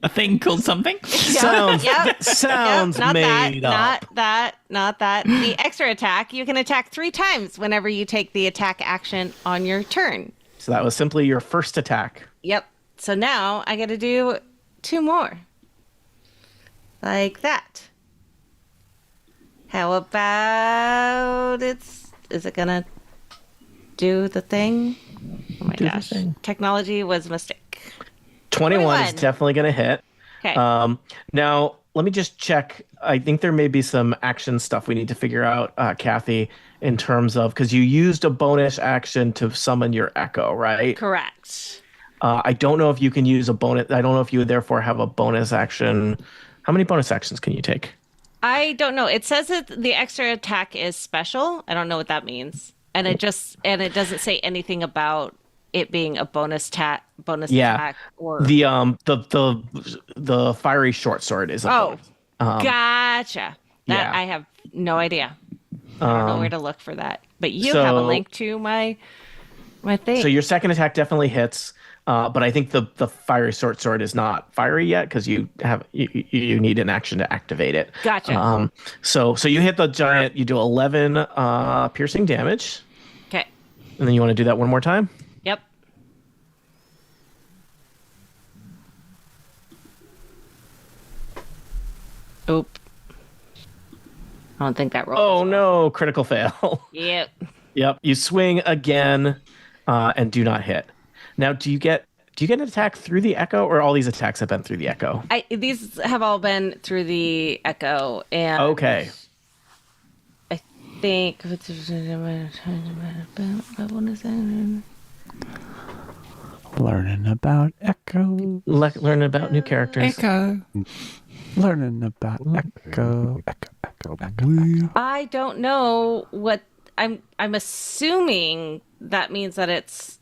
A thing called something. Sounds Yep. sounds Not made that. up. Not that. The extra attack. You can attack 3 times whenever you take the attack action on your turn. So that was simply your first attack. Yep. So now I got to do 2 more. Like that. How about is it gonna do the thing? Oh my Do the gosh. thing. Technology was a mistake. 21 is 21. definitely going to hit. Okay. Now, let me just check. I think there may be some action stuff we need to figure out, Kathy, in terms of, because you used a bonus action to summon your echo, right? Correct. I don't know if you can use a bonus. I don't know if you therefore have a bonus action. How many bonus actions can you take? I don't know. It says that the extra attack is special. I don't know what that means. And it doesn't say anything about it being a bonus attack or the fiery short sword is a bonus. Gotcha. That yeah. I have no idea. I don't know where to look for that. But you so- have a link to my thing. So your second attack definitely hits, but I think the fiery short sword is not fiery yet because you need an action to activate it. Gotcha. So you hit the giant. You do 11 piercing damage, Okay. and then you want to do that one more time. Yep. Oop. I don't think that rolled. Oh no, critical fail. Yep. Yep. You swing again, and do not hit. Now, do you get an attack through the echo, or all these attacks have been through the echo? These have all been through the echo, and Okay. I think. Learning about Echo. Learn about new characters. Echo. Learning about Echo. I don't know what I'm assuming that means that it's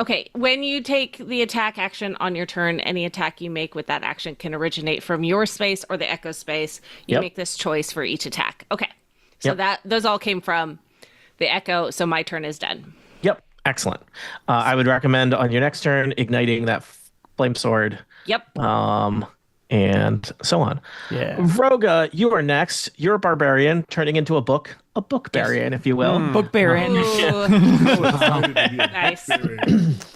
Okay, when you take the attack action on your turn, any attack you make with that action can originate from your space or the echo space. You Yep. make this choice for each attack. Okay, so Yep. those all came from the echo, so my turn is done. Yep. Excellent. I would recommend on your next turn igniting that flame sword. Yep. And so on. Yeah. Vroga, you are next. You're a barbarian turning into a bookbarian, if you will. Book Baron. Ooh, nice.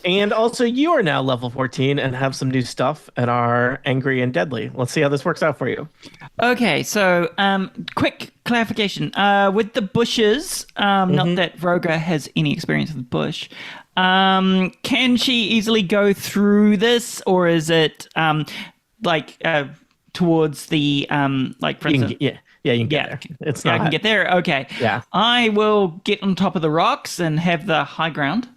And also, you are now level 14 and have some new stuff and are angry and deadly. Let's see how this works out for you. Okay, so quick clarification. With the bushes, not that Vroga has any experience with bush, can she easily go through this, or is it towards the like for instance? You can get there. It's I not. can get there. Okay. Yeah. I will get on top of the rocks and have the high ground.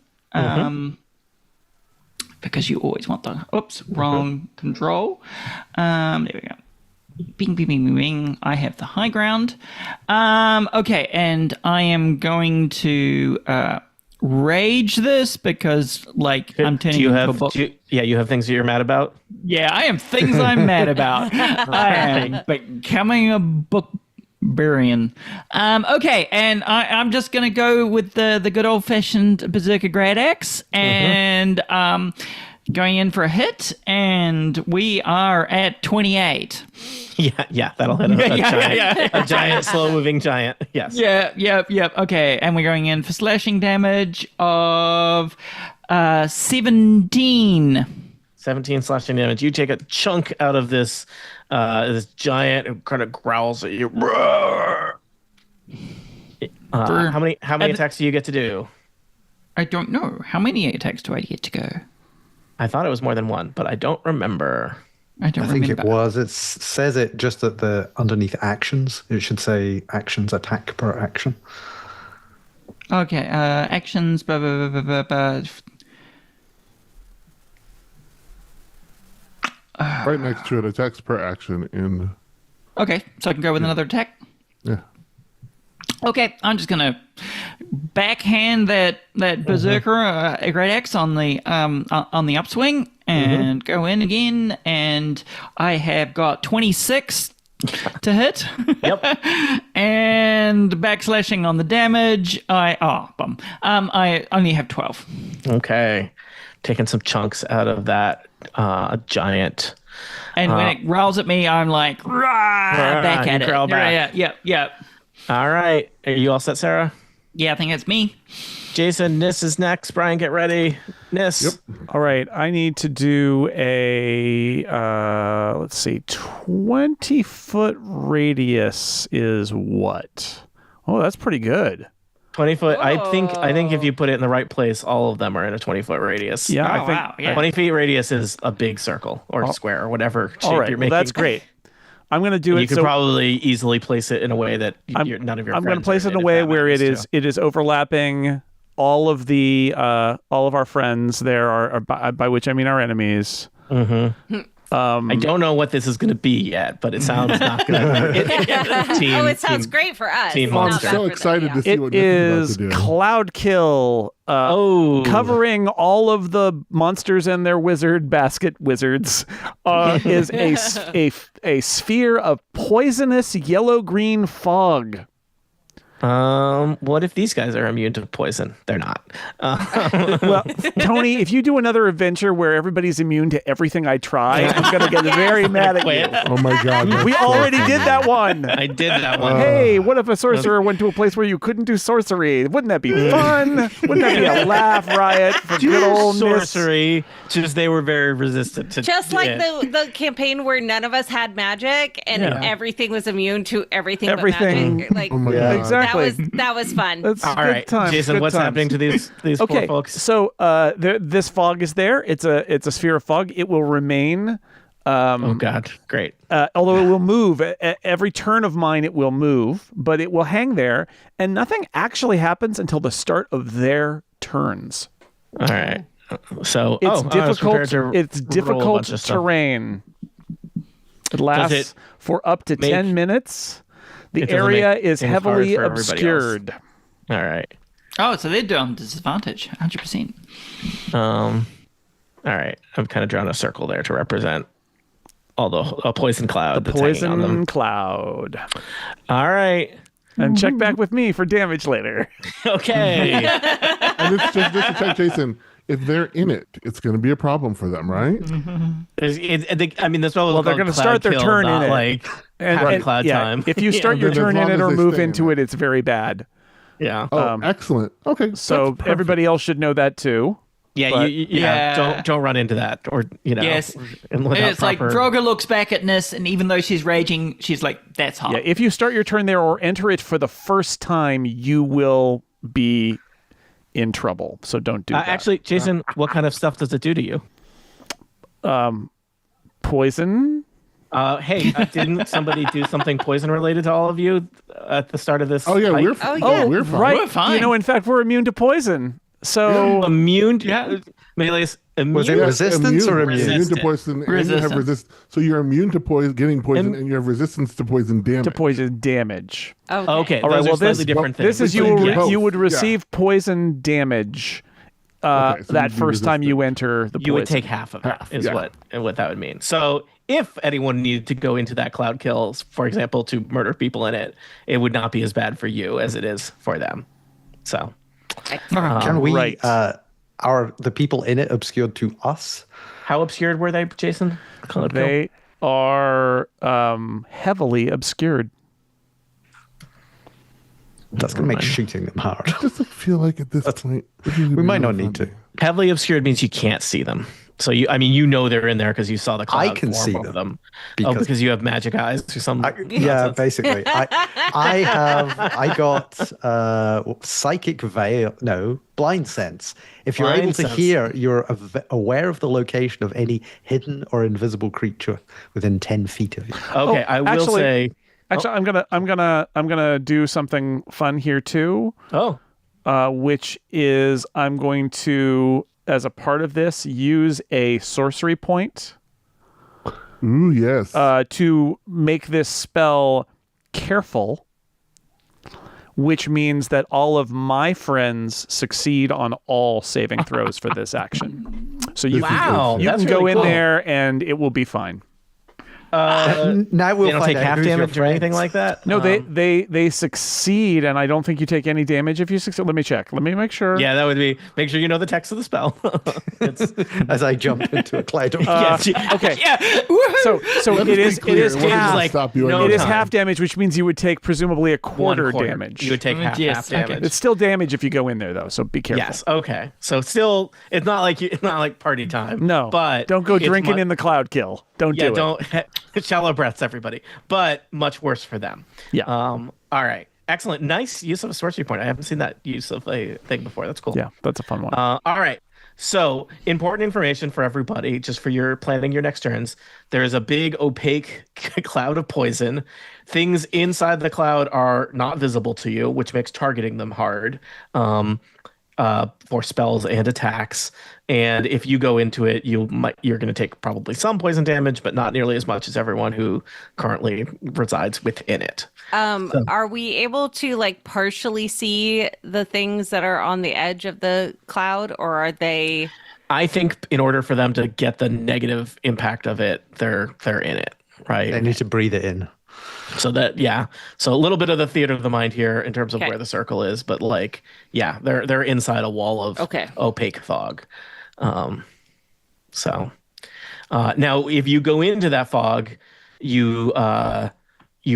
Because you always want the wrong control. There we go. Bing, bing, bing, bing, bing. I have the high ground. Okay, and I am going to rage this because, I'm turning into a book. You have things that you're mad about? Yeah, I have things I'm mad about. I am becoming a bookbarian. Okay, and I'm just going to go with the good old-fashioned Berserker Grad Axe and going in for a hit, and we are at 28. Yeah, that'll hit a giant, slow-moving giant. Yes. Yep. Okay, and we're going in for slashing damage of 17. 17 slashing damage. You take a chunk out of this giant who kind of growls at you. How many attacks do you get to do? I don't know. How many attacks do I get to go? I thought it was more than one, but I don't remember. I don't think remember. it was. It says it just at the underneath actions. It should say actions attack per action. Okay, actions. Blah, blah, blah, blah, blah. Right next to it, attacks per action in. Okay, so I can go with another attack. Yeah. Okay, I'm just gonna backhand that berserker a great axe on the upswing and go in again, and I have got 26 to hit. Yep. And backslashing on the damage. I only have 12. Okay. Taking some chunks out of that giant. And when it growls at me, I'm like, rah, back you at it. growl back. Yeah. All right. Are you all set, Sarah? Yeah, I think that's me. Jason, Nis is next. Brian, get ready. Nis. Yep. All right, I need to do a 20-foot radius is what? Oh, that's pretty good. 20 foot. I think if you put it in the right place, all of them are in a 20-foot radius. Yeah, Oh, I think. wow. Yeah. 20 feet radius is a big circle or square or whatever shape All right, you're well, making. that's great. I'm going to do it. You could probably easily place it in a way that none of your I'm friends going to place are it in a if way that where matters, it is overlapping all of our friends. There are by which I mean our enemies. too. I don't know what this is going to be yet, but it sounds not good. It sounds great for us. Team Not Monster. bad So for them, excited to see It what Nick is is about to do. Cloud Kill, covering all of the monsters and their wizard basket wizards. Is a sphere of poisonous yellow-green fog. What if these guys are immune to poison? They're not. Well, Tony, if you do another adventure where everybody's immune to everything I try, I'm going to get very mad at Quit. you. Oh my God. that's We so already funny. did that one. I did that one. Hey, what if a sorcerer went to a place where you couldn't do sorcery? Wouldn't that be fun? Wouldn't that be a laugh riot for good old Miss? sorcery. Just they were very resistant to Just like it. the campaign where none of us had magic and everything was immune to everything. Everything. But magic. Like Oh my God. Exactly. that was fun. That's All good right, times, Jason, good what's times. happening to these poor Okay, folks? so this fog is there. It's a sphere of fog. It will remain. Oh God, great. Although it will move at every turn of mine, it will move, but it will hang there, and nothing actually happens until the start of their turns. All right. So It's I was prepared difficult. to It's roll a difficult bunch of stuff. terrain. It lasts it for up to make- 10 minutes. The It doesn't area make is things hard heavily for everybody else. obscured. All right. Oh, so they're doing disadvantage, 100%. All right, I've kind of drawn a circle there to represent all the a poison cloud that's hanging on them. Poison cloud. All right. And check back with me for damage later. Okay. And it's just to check, Jason. If they're in it, it's going to be a problem for them, right? I mean, that's what Well, they're going to start their turn in it. Like having cloud time. If you start your As turn in long it as or they move stay in into it. it, it's very bad. Yeah. Oh, excellent. Okay. So that's everybody else should know that too. Yeah, But- don't run into that, or Yes. and without It's like proper- Droga looks back at Nis, and even though she's raging, she's like, that's hot. Yeah, if you start your turn there or enter it for the first time, you will be in trouble. So don't do that. Actually, Jason, what kind of stuff does it do to you? Poison. Hey, didn't somebody do something poison related to all of you at the start of this? Oh yeah, fight? we're we're fine. Right. We're fine. You know, in fact, we're immune to poison. So Immune. Meleeus, immune. Was it resistance or immune? Immune to poison, and you have Resistance. So you're immune to poison, getting poison, and you have resistance to poison damage. to poison damage. Okay, All right. those Well, are slightly this different things. this is So you get both. you would Yeah. receive poison damage Okay, so that you'd be first time you resistant. enter the you would poison. take half of that, Half, is yeah. what that would mean. So if anyone needed to go into that cloud kill, for example, to murder people in it, it would not be as bad for you as it is for them. So Can we? right. Are the people in it obscured to us? how obscured were they, Jason? Cloud kill? They are heavily obscured. That's going to make shooting them hard. I just feel like at this point We might not need to. Heavily obscured means you can't see them. So you know they're in there because you saw the cloud I can form see of them. because- Because you have magic eyes or something. Yeah, basically. I got psychic veil. No, blind sense. If you're Blind able to sense. hear, you're aware of the location of any hidden or invisible creature within 10 feet of you. Okay, I will actually- say. Actually, I'm gonna do something fun here too, Oh, which is I'm going to, as a part of this, use a sorcery point Ooh, yes. to make this spell careful, which means that all of my friends succeed on all saving throws for this action. So you Wow, can, you that's can go really in cool. there and it will be fine. Now we'll they don't find take out half who's your damage or anything friends. like that. No, they succeed, and I don't think you take any damage if you succeed. Let me check. Let me make sure. Yeah, that would be. Make sure you know the text of the spell. It's, As I jump into a cloud of Okay. Yeah. So Let it us is be clear, it is it wasn't half. just like, stop you no It is time. half damage, which means you would take presumably a quarter, 1/4. damage. You would take half Yes, okay. damage. It's still damage if you go in there, though. So be careful. Yes. Okay. So still, it's not like party time. No, but don't go it's drinking in the cloud kill. Don't Yeah, do it. don't shallow breaths, everybody. But much worse for them. Yeah. All right. Excellent. Nice use of a sorcery point. I haven't seen that use of a thing before. That's cool. Yeah, that's a fun one. All right. So, important information for everybody, just for your planning your next turns. There is a big opaque cloud of poison. Things inside the cloud are not visible to you, which makes targeting them hard for spells and attacks. And if you go into it, you're going to take probably some poison damage, but not nearly as much as everyone who currently resides within it. Are we able to like partially see the things that are on the edge of the cloud, or are they? I think in order for them to get the negative impact of it, they're in it, right? They need to breathe it in. So so a little bit of the theater of the mind here in terms of Okay. where the circle is, but like, yeah, they're inside a wall of opaque fog. Now if you go into that fog, you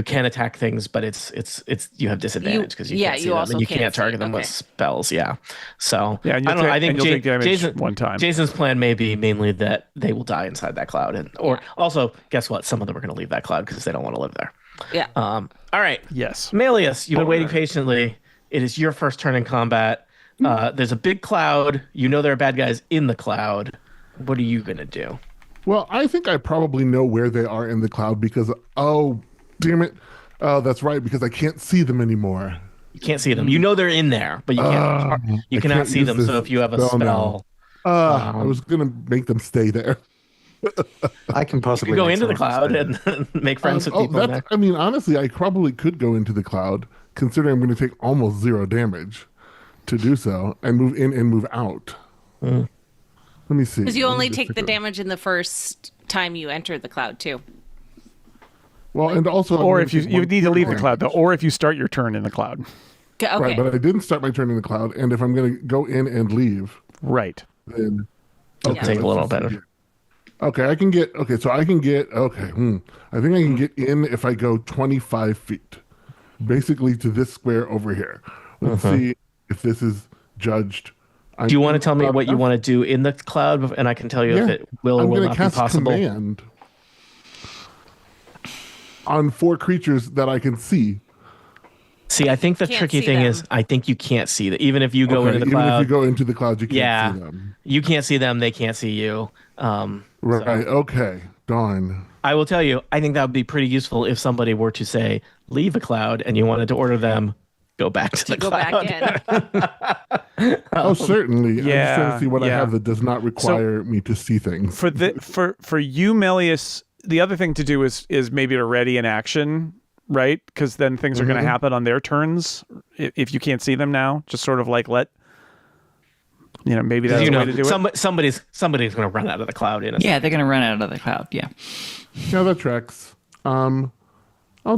can attack things, but it's you have disadvantage because you can't see you them also and you can't can't target see. them with Okay. spells. Yeah. So Yeah, I and don't know. I think you'll take damage Jason, one time. Jason's plan may be mainly that they will die inside that cloud, or also guess what? Some of them are going to leave that cloud because they don't want to live there. Yeah. All right. Yes. Meleeus, you've been waiting patiently. It is your first turn in combat. There's a big cloud. You know there are bad guys in the cloud. What are you going to do? Well, I think I probably know where they are in the cloud because, oh, damn it. Oh, that's right, because I can't see them anymore. You can't see them. You know they're in there, but you can't. You I cannot can't see use them. this So if you have a spell spell, now. I was going to make them stay there. I can you possibly can go make into the someone cloud stay. and make friends with people in there. I mean, honestly, I probably could go into the cloud, considering I'm going to take almost 0 damage. to do so and move in and move out. Let me see. Because you Let me only just take the figure- damage in the first time you enter the cloud, too. Well, and also, I'm Or gonna if you take you one need to leave the damage. cloud though, or if you start your turn in the cloud. Okay. Right, but I didn't start my turn in the cloud, and if I'm going to go in and leave, Right. then Take a let's little just see better. here. Okay, I can get. Okay, so I can get. Okay, I think I can get in if I go 25 feet, basically to this square over here. Let's see if this is judged. Do you want to tell me what you want to do in the cloud, and I can tell you if it will or I'm will gonna not be cast possible? command on 4 creatures that I can see. See, I think the Can't tricky see thing them. is, I think you can't see that. Even if you go into the Even if cloud, you go into the cloud, you can't yeah, see them. you can't see them. They can't see you. Right. Okay. Darn. I will tell you, I think that would be pretty useful if somebody were to say, leave a cloud, and you wanted to order them, go back to the Go cloud. back in. Oh, certainly. I'm just trying to see what I yeah. have that does not require me to see things. For you, Melius, the other thing to do is maybe to ready an action, right? Because then things are going to happen on their turns if you can't see them now. Just sort of like maybe that's the way to do it. Somebody's going to run out of the cloud in a Yeah, they're going to run out of the cloud. Yeah. Yeah, that tracks. I'll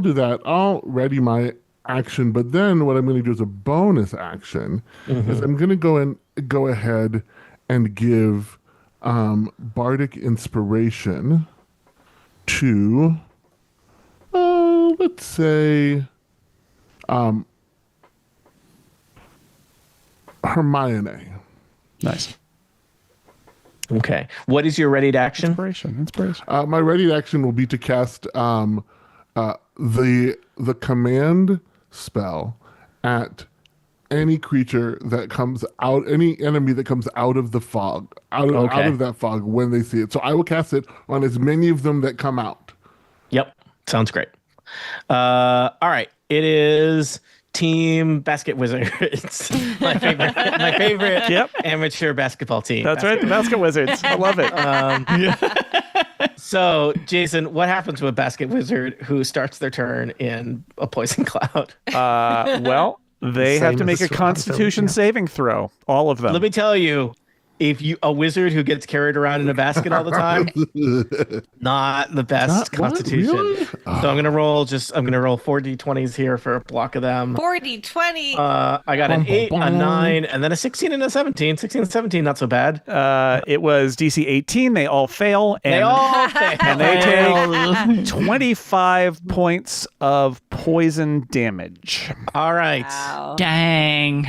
do that. I'll ready my action, but then what I'm going to do as a bonus action is I'm going to go ahead and give Bardic Inspiration to, let's say, Hermione. Nice. Okay. What is your ready action? Inspiration. My ready action will be to cast the command spell at any creature that comes out, any enemy that comes out of the fog, out of that fog when they see it. So I will cast it on as many of them that come out. Yep. Sounds great. All right. It is Team Basket Wizards. my favorite amateur basketball team. That's right. The Basket Wizards. I love it. So, Jason, what happens to a basket wizard who starts their turn in a poison cloud? Well, they have Same to as make a a swamp Constitution film, yeah. saving throw. All of them. Let me tell you, if you a wizard who gets carried around in a basket all the time, not the best What? constitution. Really? So I'm gonna roll 4 d20s here for a block of them. 40, 20. I got an 8, a 9, and then a 16 and a 17. 16 and 17, not so bad. It was DC 18. They all fail. And They all fail. and they take 25 points of poison damage. All right. Wow. Dang.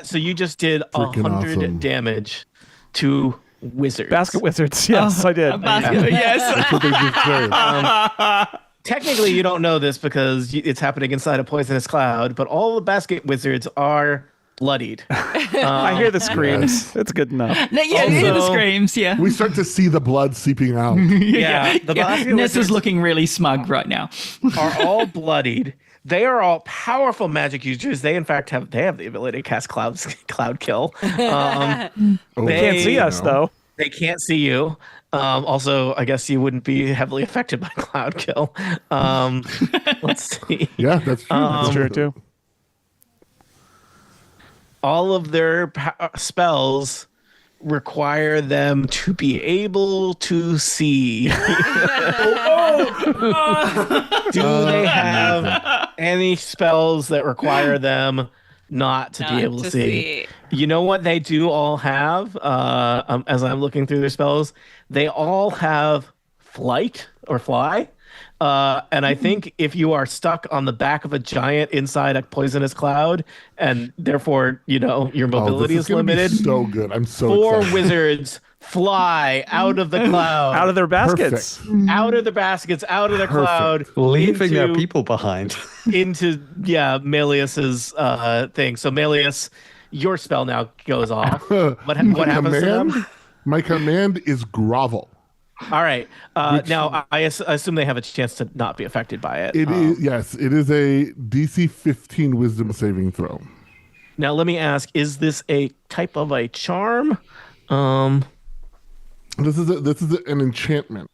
So you just did Freaking 100 awesome. damage to wizards. Basket Wizards. Yes, I did. Yes. That's what they just said. Technically, you don't know this because it's happening inside a poisonous cloud, but all the basket wizards are bloodied. I hear the screams. It's good enough. No, yeah, you hear the Also- screams. Yeah. We start to see the blood seeping out. Yeah, the basket Ness is wizards looking really smug right now. are all bloodied. They are all powerful magic users. They, in fact, have the ability to cast cloud kill. Oh, They can't see us, though. They can't see you. Also, I guess you wouldn't be heavily affected by cloud kill. Let's see. Yeah, that's true. That's true, too. All of their spells require them to be able to see. Do they have any spells that require them not to be able to see? You know what they do all have? As I'm looking through their spells, they all have flight or fly. And I think if you are stuck on the back of a giant inside a poisonous cloud, and therefore, your mobility this is gonna be limited, so good. I'm so 4 excited. wizards fly out of the cloud, Out of their baskets. out of the baskets, out of the cloud, Leaving their into- people behind. into Melius's thing. So Melius, your spell now goes off. What happens to them? My command is grovel. All right. Now I assume they have a chance to not be affected by it. It is yes, it is a DC 15 Wisdom saving throw. Now let me ask: is this a type of a charm? This is an enchantment.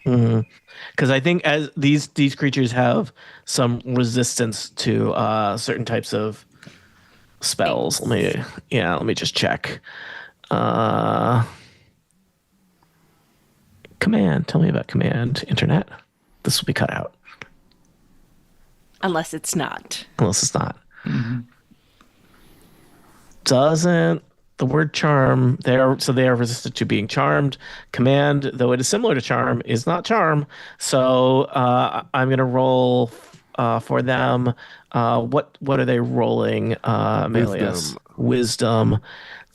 Because I think as these creatures have some resistance to certain types of spells. Let me just check. Command. Tell me about command. Internet. This will be cut out. Unless it's not. Doesn't the word charm they are resistant to being charmed. Command, though it is similar to charm, is not charm. So I'm gonna roll for them. What are they rolling? Melius? Wisdom.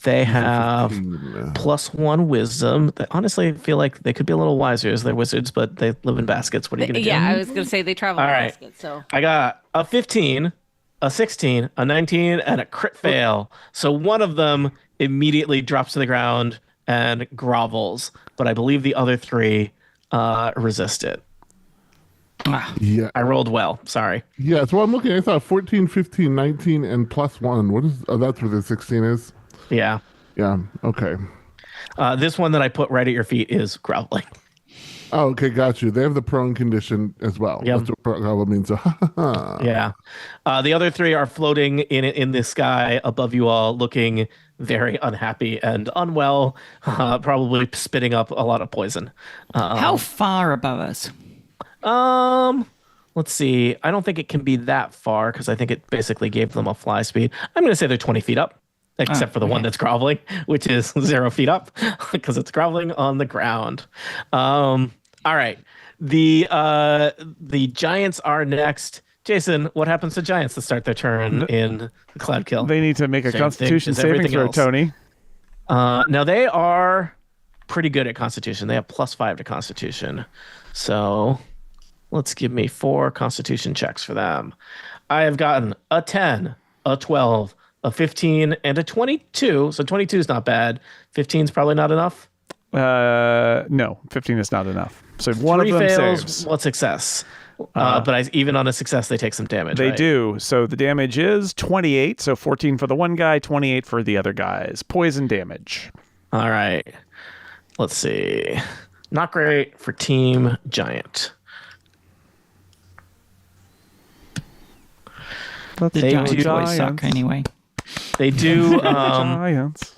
They have +1 wisdom. They honestly feel like they could be a little wiser as they're wizards, but they live in baskets. What are you going to do? Yeah, I was going to say they travel in baskets. So I got a 15, a 16, a 19, and a crit fail. So one of them immediately drops to the ground and grovels, but I believe the other 3 resist it. Yeah. I rolled well. Sorry. Yeah, so I'm looking. I saw 14, 15, 19, and +1. What is? Oh, that's where the 16 is. Yeah. Yeah. Okay. This one that I put right at your feet is groveling. Oh, okay. Got you. They have the prone condition as well. Yep. That's what grovel means. So, Yeah. The other 3 are floating in the sky above you all, looking very unhappy and unwell, probably spitting up a lot of poison. How far above us? Let's see. I don't think it can be that far because I think it basically gave them a fly speed. I'm going to say they're 20 feet up. Except for the one that's groveling, which is 0 feet up because it's groveling on the ground. All right. The giants are next. Jason, what happens to giants to start their turn in the Cloud Kill? They need to make a Same Constitution thing as saving everything throw, else. Tony. Now, they are pretty good at Constitution. They have +5 to Constitution. So let's give me 4 Constitution checks for them. I have gotten a 10, a 12, a 15, and a 22. So 22 is not bad. 15 is probably not enough. No, 15 is not enough. So one of 3 them fails, saves. 1 success. But even on a success, they take some damage. They right? do. So the damage is 28. So 14 for the one guy, 28 for the other guys. Poison damage. All right. Let's see. Not great for Team Giant. The They giants do- always suck anyway. They do. Giants.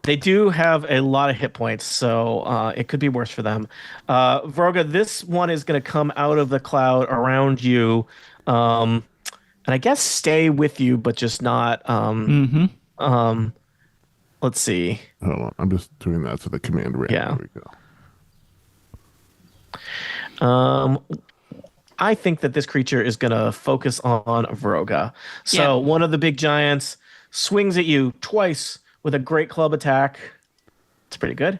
They do have a lot of hit points, so it could be worse for them. Vroga, this one is going to come out of the cloud around you, and I guess stay with you, but just not. Let's see. hold on. I'm just doing that so the command ran. Yeah. There we go. I think that this creature is going to focus on Vroga. So Yeah. one of the big giants swings at you twice with a great club attack. It's pretty good.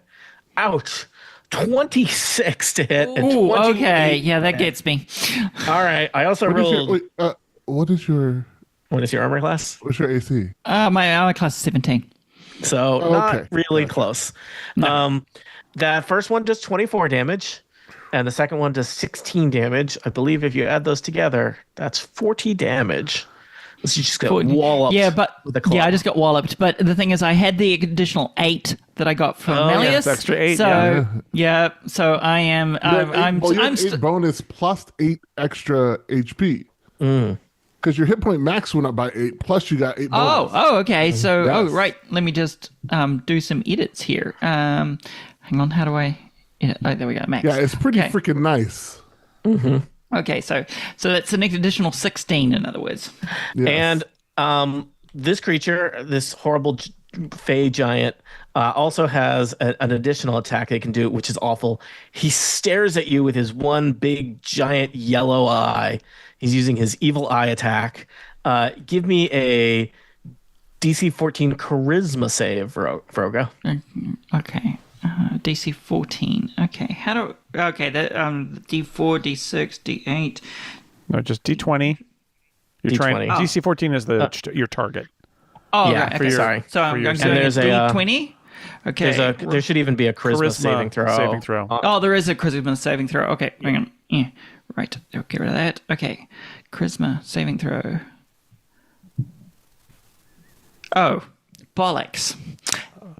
Ouch. 26 to hit. And Ooh, 28 okay. Yeah, that gets me. All right. I also rolled. What is your What is your armor class? what's your AC? My armor class is 17. So Oh, not okay. really close. That first one does 24 damage, and the second one does 16 damage. I believe if you add those together, that's 40 damage. So you just get walloped. Yeah, but with a club. I just got walloped. But the thing is, I had the additional 8 that I got from Oh, yeah, Melius. it's extra 8, So yeah, so I am. You have I'm. eight- you have I'm. 8 bonus plus 8 extra HP. Because your hit point max went up by 8, plus you got 8 bonus. Oh, okay. So, Yes. right. Let me just do some edits here. Hang on. How do I edit? Oh, there we go. Max. Yeah, it's pretty Okay. freaking nice. Okay, so that's an additional 16, in other words. Yes. And this creature, this horrible fey giant, also has an additional attack they can do, which is awful. He stares at you with his one big giant yellow eye. He's using his evil eye attack. Give me a DC 14 charisma save, Vroga. Okay. DC 14. Okay. Okay, that D4, D6, D8. No, just D20. You're D20. trying. DC 14 is your target. Oh, Yeah, right. for Okay. sorry. So I'm your going save. to there's a, D20. Okay. There should even be a charisma saving throw. Saving throw. Oh, there is a charisma saving throw. Okay, hang on. Yeah, right. I'll get rid of that. Okay, charisma saving throw. Oh, bollocks.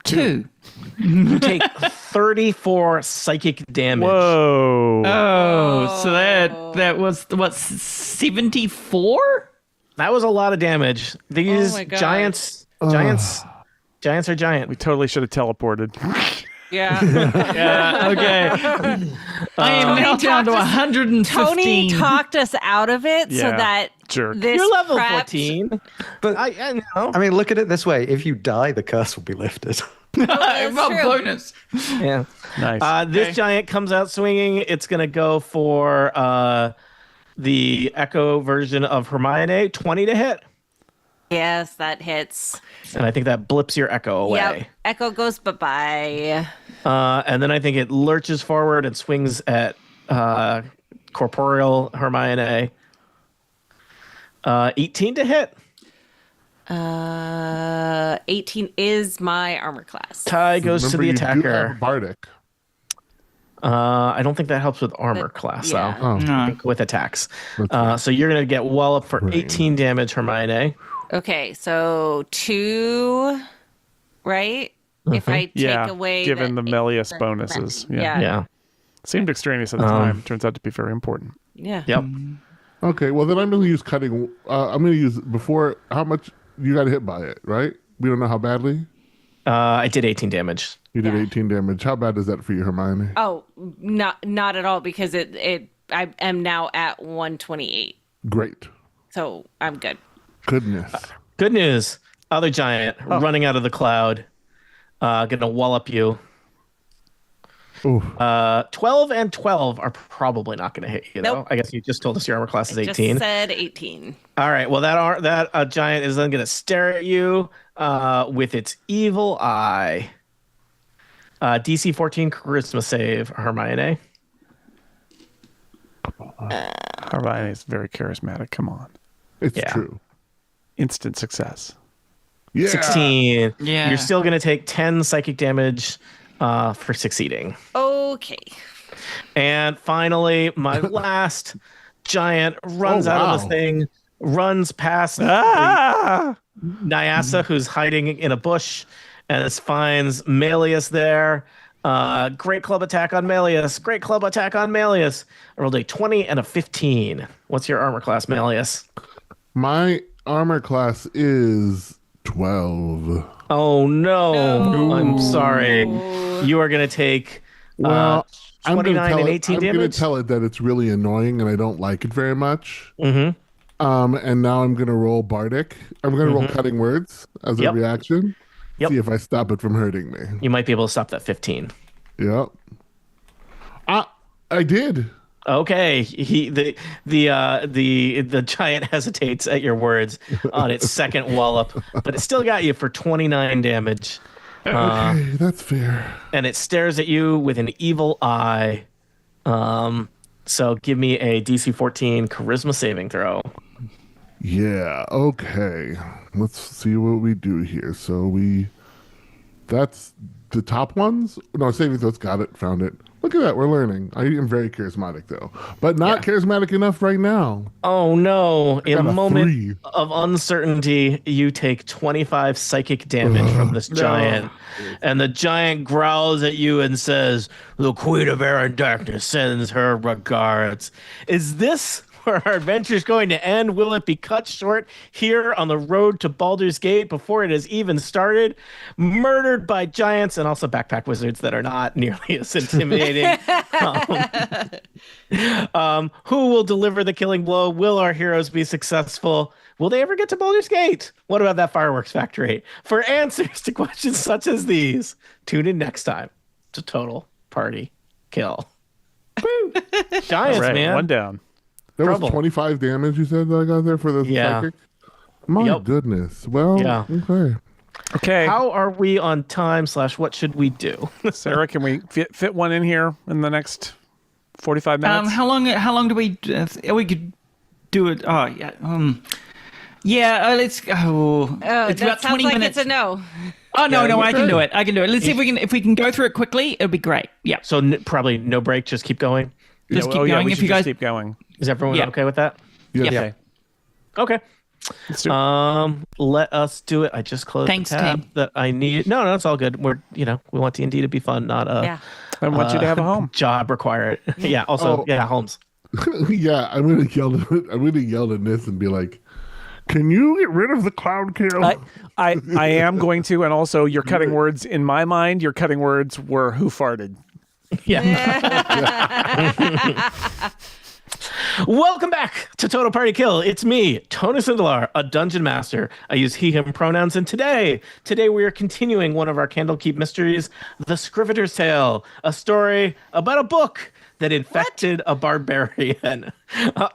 2. You take 34 psychic damage. Whoa. Oh, so that was what, 74? That was a lot of damage. These my God. giants are giant. We totally should have teleported. Yeah. Yeah, okay. I am now down to Tony 115. talked us out of it so Yeah, that jerk. this You're level prepped- 14. But I know. I mean, look at it this way: if you die, the curse will be lifted. That's Well, true. bonus. Yeah. Nice. This giant comes out swinging. It's going to go for the Echo version of Hermione. 20 to hit. Yes, that hits. And I think that blips your Echo away. Yep. Echo goes bye-bye. And then I think it lurches forward and swings at corporeal Hermione. 18 to hit. 18 is my armor class. Tie goes to Remember, the you do have attacker. Bardic. I don't think that helps with armor class, yeah. though. Oh, I think with attacks. So you're going to get wallop for 18 damage, Hermione. Okay, so 2, right? If I take Yeah, away given the Melius bonuses. Yeah. Yeah. Seemed extraneous at the time. Turns out to be very important. Yeah. Yep. okay. Well, then I'm going to use cutting. I'm going to use before. How much you got hit by it? Right? We don't know how badly. I did 18 damage. You did Yeah. 18 damage. How bad is that for you, Hermione? Oh, not at all because I am now at 128. Great. So I'm good. Goodness. Good news. Other giant running out of the cloud. Gonna wallop you. Oof. 12 and 12 are probably not gonna hit you, though. Nope. I guess you just told us your armor class is Just 18. said 18. All right. Well, that giant is then gonna stare at you with its evil eye. DC 14 charisma save, Hermione. Hermione is very charismatic. Come on. It's yeah. true. Instant success. Yeah. 16. Yeah. You're still gonna take 10 psychic damage for succeeding. Okay. And finally, my last giant runs out of the wow. thing, runs past Ah! Nyasa, who's hiding in a bush, and it finds Malleus there. Great club attack on Malleus. Great club attack on Malleus. I rolled a 20 and a 15. What's your armor class, Malleus? My armor class is 12. Oh, no. I'm sorry. You are going to take Well, 29 and 18 I'm going damage. to tell it that it's really annoying and I don't like it very much. Mm-hmm. And now I'm going to roll Bardic. I'm going to roll Cutting Words as a Yep. reaction. Yep. See if I stop it from hurting me. You might be able to stop that 15. Yep. I did. Okay, the giant hesitates at your words on its second wallop, but it still got you for 29 damage, Okay, that's fair. and it stares at you with an evil eye. So give me a DC 14 charisma saving throw. Yeah, okay. Let's see what we do here. That's the top ones? No, saving throws, got it, found it. Look at that, we're learning. I am very charismatic though, but not charismatic enough right now. Oh no! In got a a moment 3. of uncertainty, you take 25 psychic damage from this giant, and the giant growls at you and says, "The Queen of Air and Darkness sends her regards." Is this where our adventure is going to end? Will it be cut short here on the road to Baldur's Gate before it has even started? Murdered by giants and also backpack wizards that are not nearly as intimidating. Who will deliver the killing blow? Will our heroes be successful? Will they ever get to Baldur's Gate? What about that fireworks factory? For answers to questions such as these, tune in next time to Total Party Kill. Woo! Giants, All right, man. one down. There Trouble. was 25 damage you said that I got there for the Yeah. psychic? My Yep. goodness. Well, Yeah. okay. Okay. How are we on time / what should we do? Sarah, can we fit one in here in the next 45 minutes? How long do we we could do it? Oh yeah. Let's go. Oh, It's that about sounds 20 like minutes. it's a no. Oh no, Yeah, no, we're I can good. do it. I can do it. Let's see if we can go through it quickly. It'll be great. Yeah. So probably no break, just keep going. Just keep yeah, going we if should you just guys. keep going. Is everyone Yeah. okay with that? Yes. Yeah. Okay. Okay. Let's do it. Let us do it. I just closed Thanks, the tab team. that I need. No, it's all good. We want D&D to be fun, not Yeah. I want you to have a home. job required. Yeah. Also, Oh. Holmes. Yeah, I'm gonna yell at Nis and be like, Can you get rid of the cloud kill? I am going to, and also you're cutting words in my mind. Your cutting words were who farted. Yeah. Welcome back to Total Party Kill. It's me, Tony Sindelar, a dungeon master. I use he, him pronouns, and today we are continuing one of our Candlekeep mysteries, The Scrivener's Tale, a story about a book that infected a barbarian.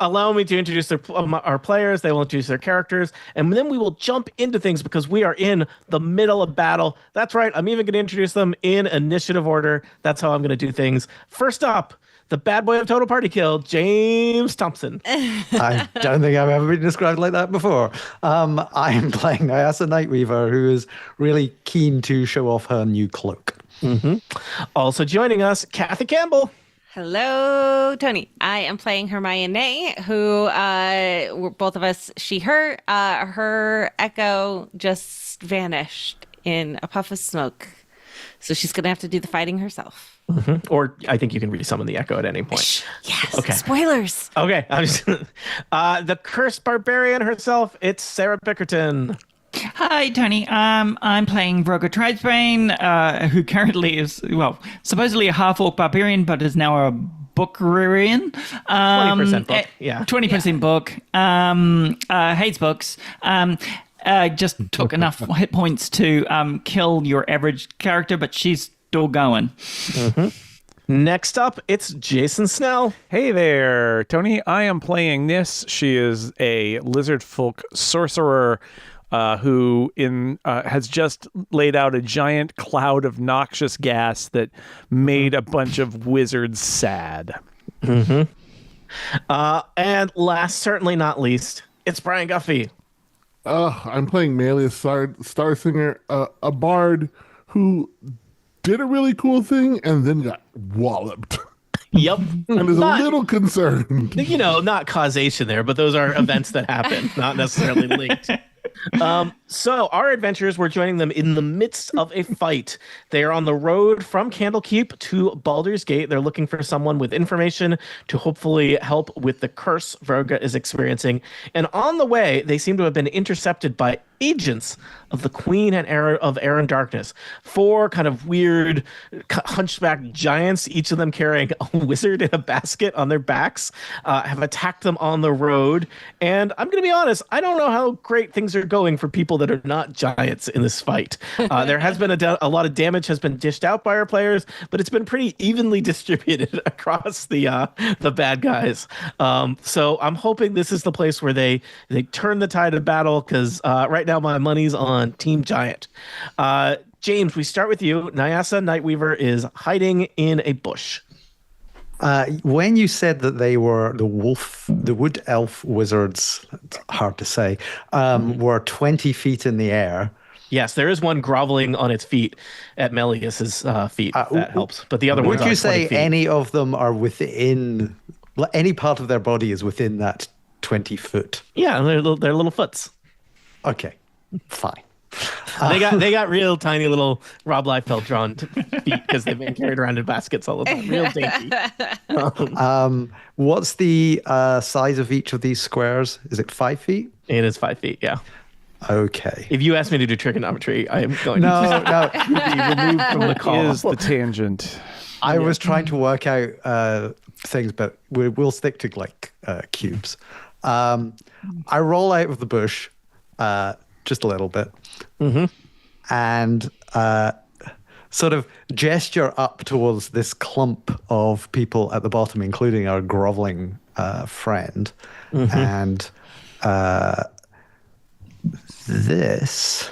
Allow me to introduce our players. They will introduce their characters, and then we will jump into things because we are in the middle of battle. That's right. I'm even going to introduce them in initiative order. That's how I'm going to do things. First up, the bad boy of Total Party Kill, James Thompson. I don't think I've ever been described like that before. I'm playing Nyasa Nightweaver, who is really keen to show off her new cloak. Mm-hmm. Also joining us, Kathy Campbell. Hello, Tony. I am playing Hermione, who were both of us, she, her. Her echo just vanished in a puff of smoke. So she's going to have to do the fighting herself. Mm-hmm. Or I think you can resummon the echo at any point. Yes. Okay. Spoilers. Okay. I'm just, the cursed barbarian herself, it's Sarah Bickerton. Hi, Tony. I'm playing Vroga Tribesbane, who currently is, supposedly a half-orc barbarian, but is now a bookarian. 20% book, yeah. 20% book. Hates books. Just took enough hit points to kill your average character, but she's still going. Mm-hmm. Next up, it's Jason Snell. Hey there, Tony. I am playing Nis. She is a lizard folk sorcerer who has just laid out a giant cloud of noxious gas that made a bunch of wizards sad. Mm-hmm. And last, certainly not least, it's Brian Guffey. I'm playing Melius Starsinger, a bard who did a really cool thing and then got walloped. Yep. And is a little concerned. Not causation there, but those are events that happen, not necessarily linked. So our adventurers were joining them in the midst of a fight. They are on the road from Candlekeep to Baldur's Gate. They're looking for someone with information to hopefully help with the curse Vroga is experiencing. And on the way, they seem to have been intercepted by agents of the Queen and of Air and Darkness. 4 kind of weird hunchback giants, each of them carrying a wizard in a basket on their backs, have attacked them on the road. And I'm going to be honest, I don't know how great things are going for people that are not giants in this fight. There has been a lot of damage has been dished out by our players, but it's been pretty evenly distributed across the bad guys. So I'm hoping this is the place where they turn the tide of battle, because right now my money's on Team Giant. James, we start with you. Nyasa Nightweaver is hiding in a bush. When you said that they were the wood elf wizards, it's hard to say, were 20 feet in the air. Yes, there is one groveling on its feet at Melius's feet. That helps. But the other ones would you are 20 say feet. any of them are within, any part of their body is within that 20 foot? Yeah, they're little foots. Okay, fine. They got real tiny little Rob Liefeld drawn feet because they've been carried around in baskets all the time. Real dainty. What's the size of each of these squares? Is it 5 feet? It is 5 feet, yeah. Okay. If you ask me to do trigonometry, I am going No. to be removed from the call. Is the tangent. I was trying to work out things, but we'll stick to cubes. I roll out of the bush just a little bit, and sort of gesture up towards this clump of people at the bottom, including our groveling friend. And this,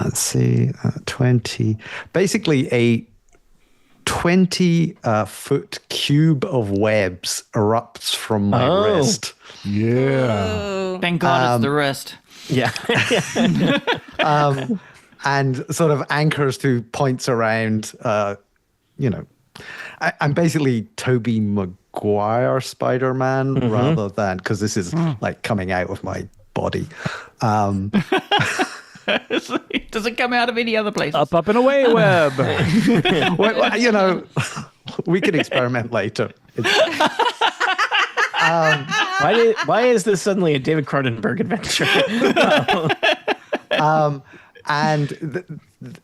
let's see, 20, basically a 20-foot cube of webs erupts from my wrist. Yeah. Thank God it's the wrist. Yeah. And sort of anchors to points around, I'm basically Tobey Maguire Spider-Man rather than, because this is like coming out of my body. Does it come out of any other place? Up and away, web. Well, we can experiment later. Why is this suddenly a David Cronenberg adventure? And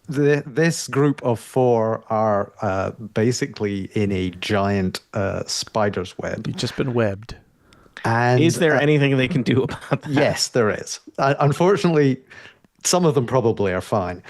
this group of 4 are basically in a giant spider's web. You've just been webbed. And Is there anything they can do about that? yes, there is. Unfortunately, some of them probably are fine.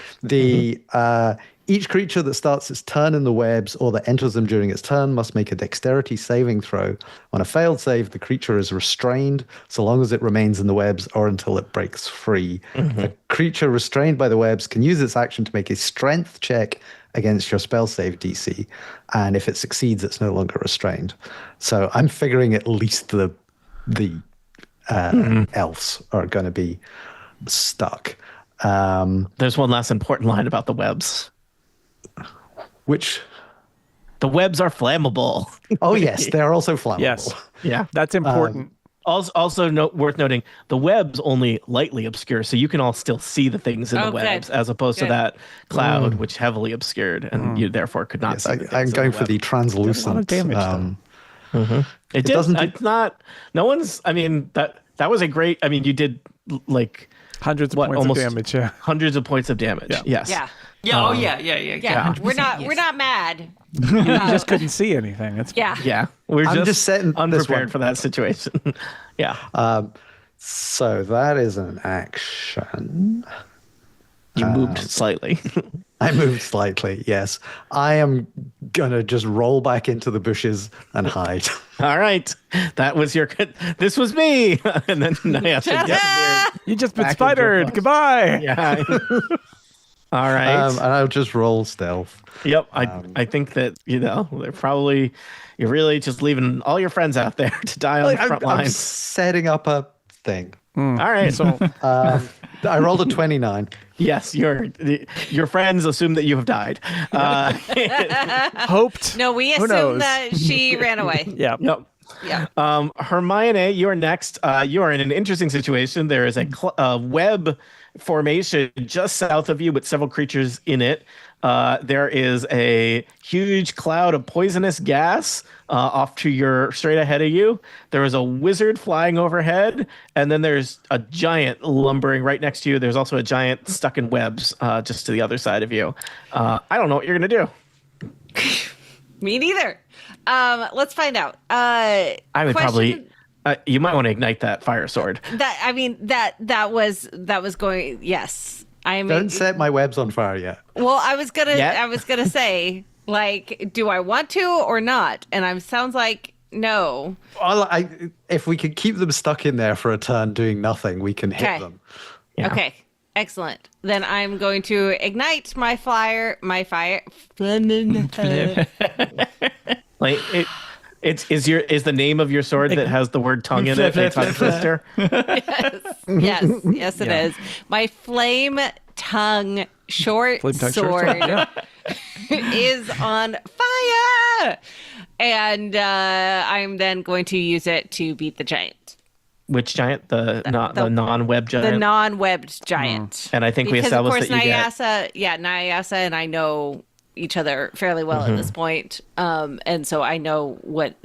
Each creature that starts its turn in the webs or that enters them during its turn must make a dexterity saving throw. On a failed save, the creature is restrained so long as it remains in the webs or until it breaks free. A creature restrained by the webs can use its action to make a strength check against your spell save DC. And if it succeeds, it's no longer restrained. So I'm figuring at least the elves are going to be stuck. There's one last important line about the webs. Which, The webs are flammable. oh yes, they're also flammable. Yes. Yeah. That's important. Also worth noting, the webs only lightly obscure, so you can all still see the things in the Oh, good. webs, as opposed to Good. that cloud, which heavily obscured, and you therefore could not Yes, see the things I'm in going the for the web. translucent. A lot of damage, It doesn't doesn't. do- It's not. No one's. I mean, that was a great. I mean, you did like Hundreds of what, points almost of damage. Yeah. hundreds of points of damage. Yeah. Yes. Yeah. Yeah. Oh yeah. Yeah. 100%, We're not yes. we're not mad. You just couldn't see anything. That's Yeah. Yeah. We're I'm just, just setting this unprepared one. for that situation. Yeah. So that is an action. You moved slightly. I moved slightly, yes. I am gonna just roll back into the bushes and hide. All right. That was your. This was me. And then Nyasha disappeared. You just been Back into a spidered. box. Goodbye. Yeah. All right. And I'll just roll stealth. Yep. I think that, they're probably, you're really just leaving all your friends out there to die on the front I'm lines. setting up a thing. All right. So I rolled a 29. Yes, your friends assume that you have died. hoped. No, we Who assume knows? that she ran away. Yeah. Yep. Yeah. Hermione, you are next. You are in an interesting situation. There is a web formation just south of you with several creatures in it. There is a huge cloud of poisonous gas off to your straight ahead of you. There is a wizard flying overhead, and then there's a giant lumbering right next to you. There's also a giant stuck in webs just to the other side of you. I don't know what you're gonna do. Me neither. Let's find out. I would Question- probably. You might want to ignite that fire sword. that was going. Yes, I mean. Don't set my webs on fire yet. Well, I was Yeah. gonna say, like, do I want to or not? And I sounds like no. Well, if we could keep them stuck in there for a turn doing nothing, we can hit Okay. them. Yeah. Okay, excellent. Then I'm going to ignite my fire. Like is the name of your sword that has the word tongue in it a tongue twister? Yes, it is. My flame tongue short Flame tongue sword short sword, yeah. is on fire, and I'm then going to use it to beat the giant, Which giant? The non-web giant. the non-webbed giant. And I think we Because of established course that you get. Nyasa and I know each other fairly well at this point, and so I know what.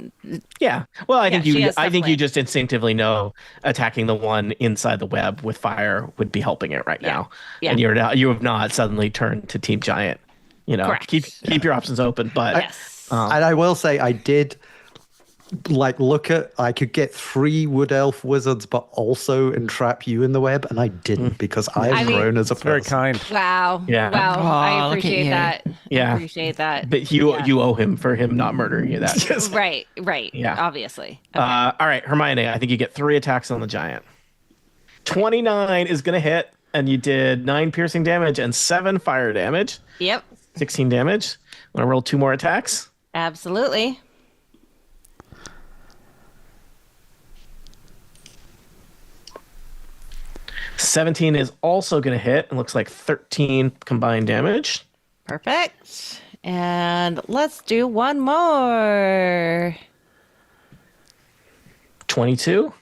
Yeah. Well, I think she has I stuff think you planned. just instinctively know attacking the one inside the web with fire would be helping it right now. Yeah. And you have not suddenly turned to Team Giant. Correct. Keep your options open, but Yes. And I will say, I did I could get 3 wood elf wizards, but also entrap you in the web, and I didn't because I have I mean- grown as a It's very person. kind. Wow. Yeah. Wow. Oh, I look at appreciate you. that. Yeah. I appreciate that. but you owe him for him not murdering you. That. Right. Yeah. Obviously. All right, Hermione. I think you get 3 attacks on the giant. 29 is gonna hit, and you did 9 piercing damage and 7 fire damage. Yep. 16 damage. I'm gonna roll 2 more attacks. Absolutely. $17 is also going to hit. It looks like 13 combined damage. Perfect. And let's do one more. 22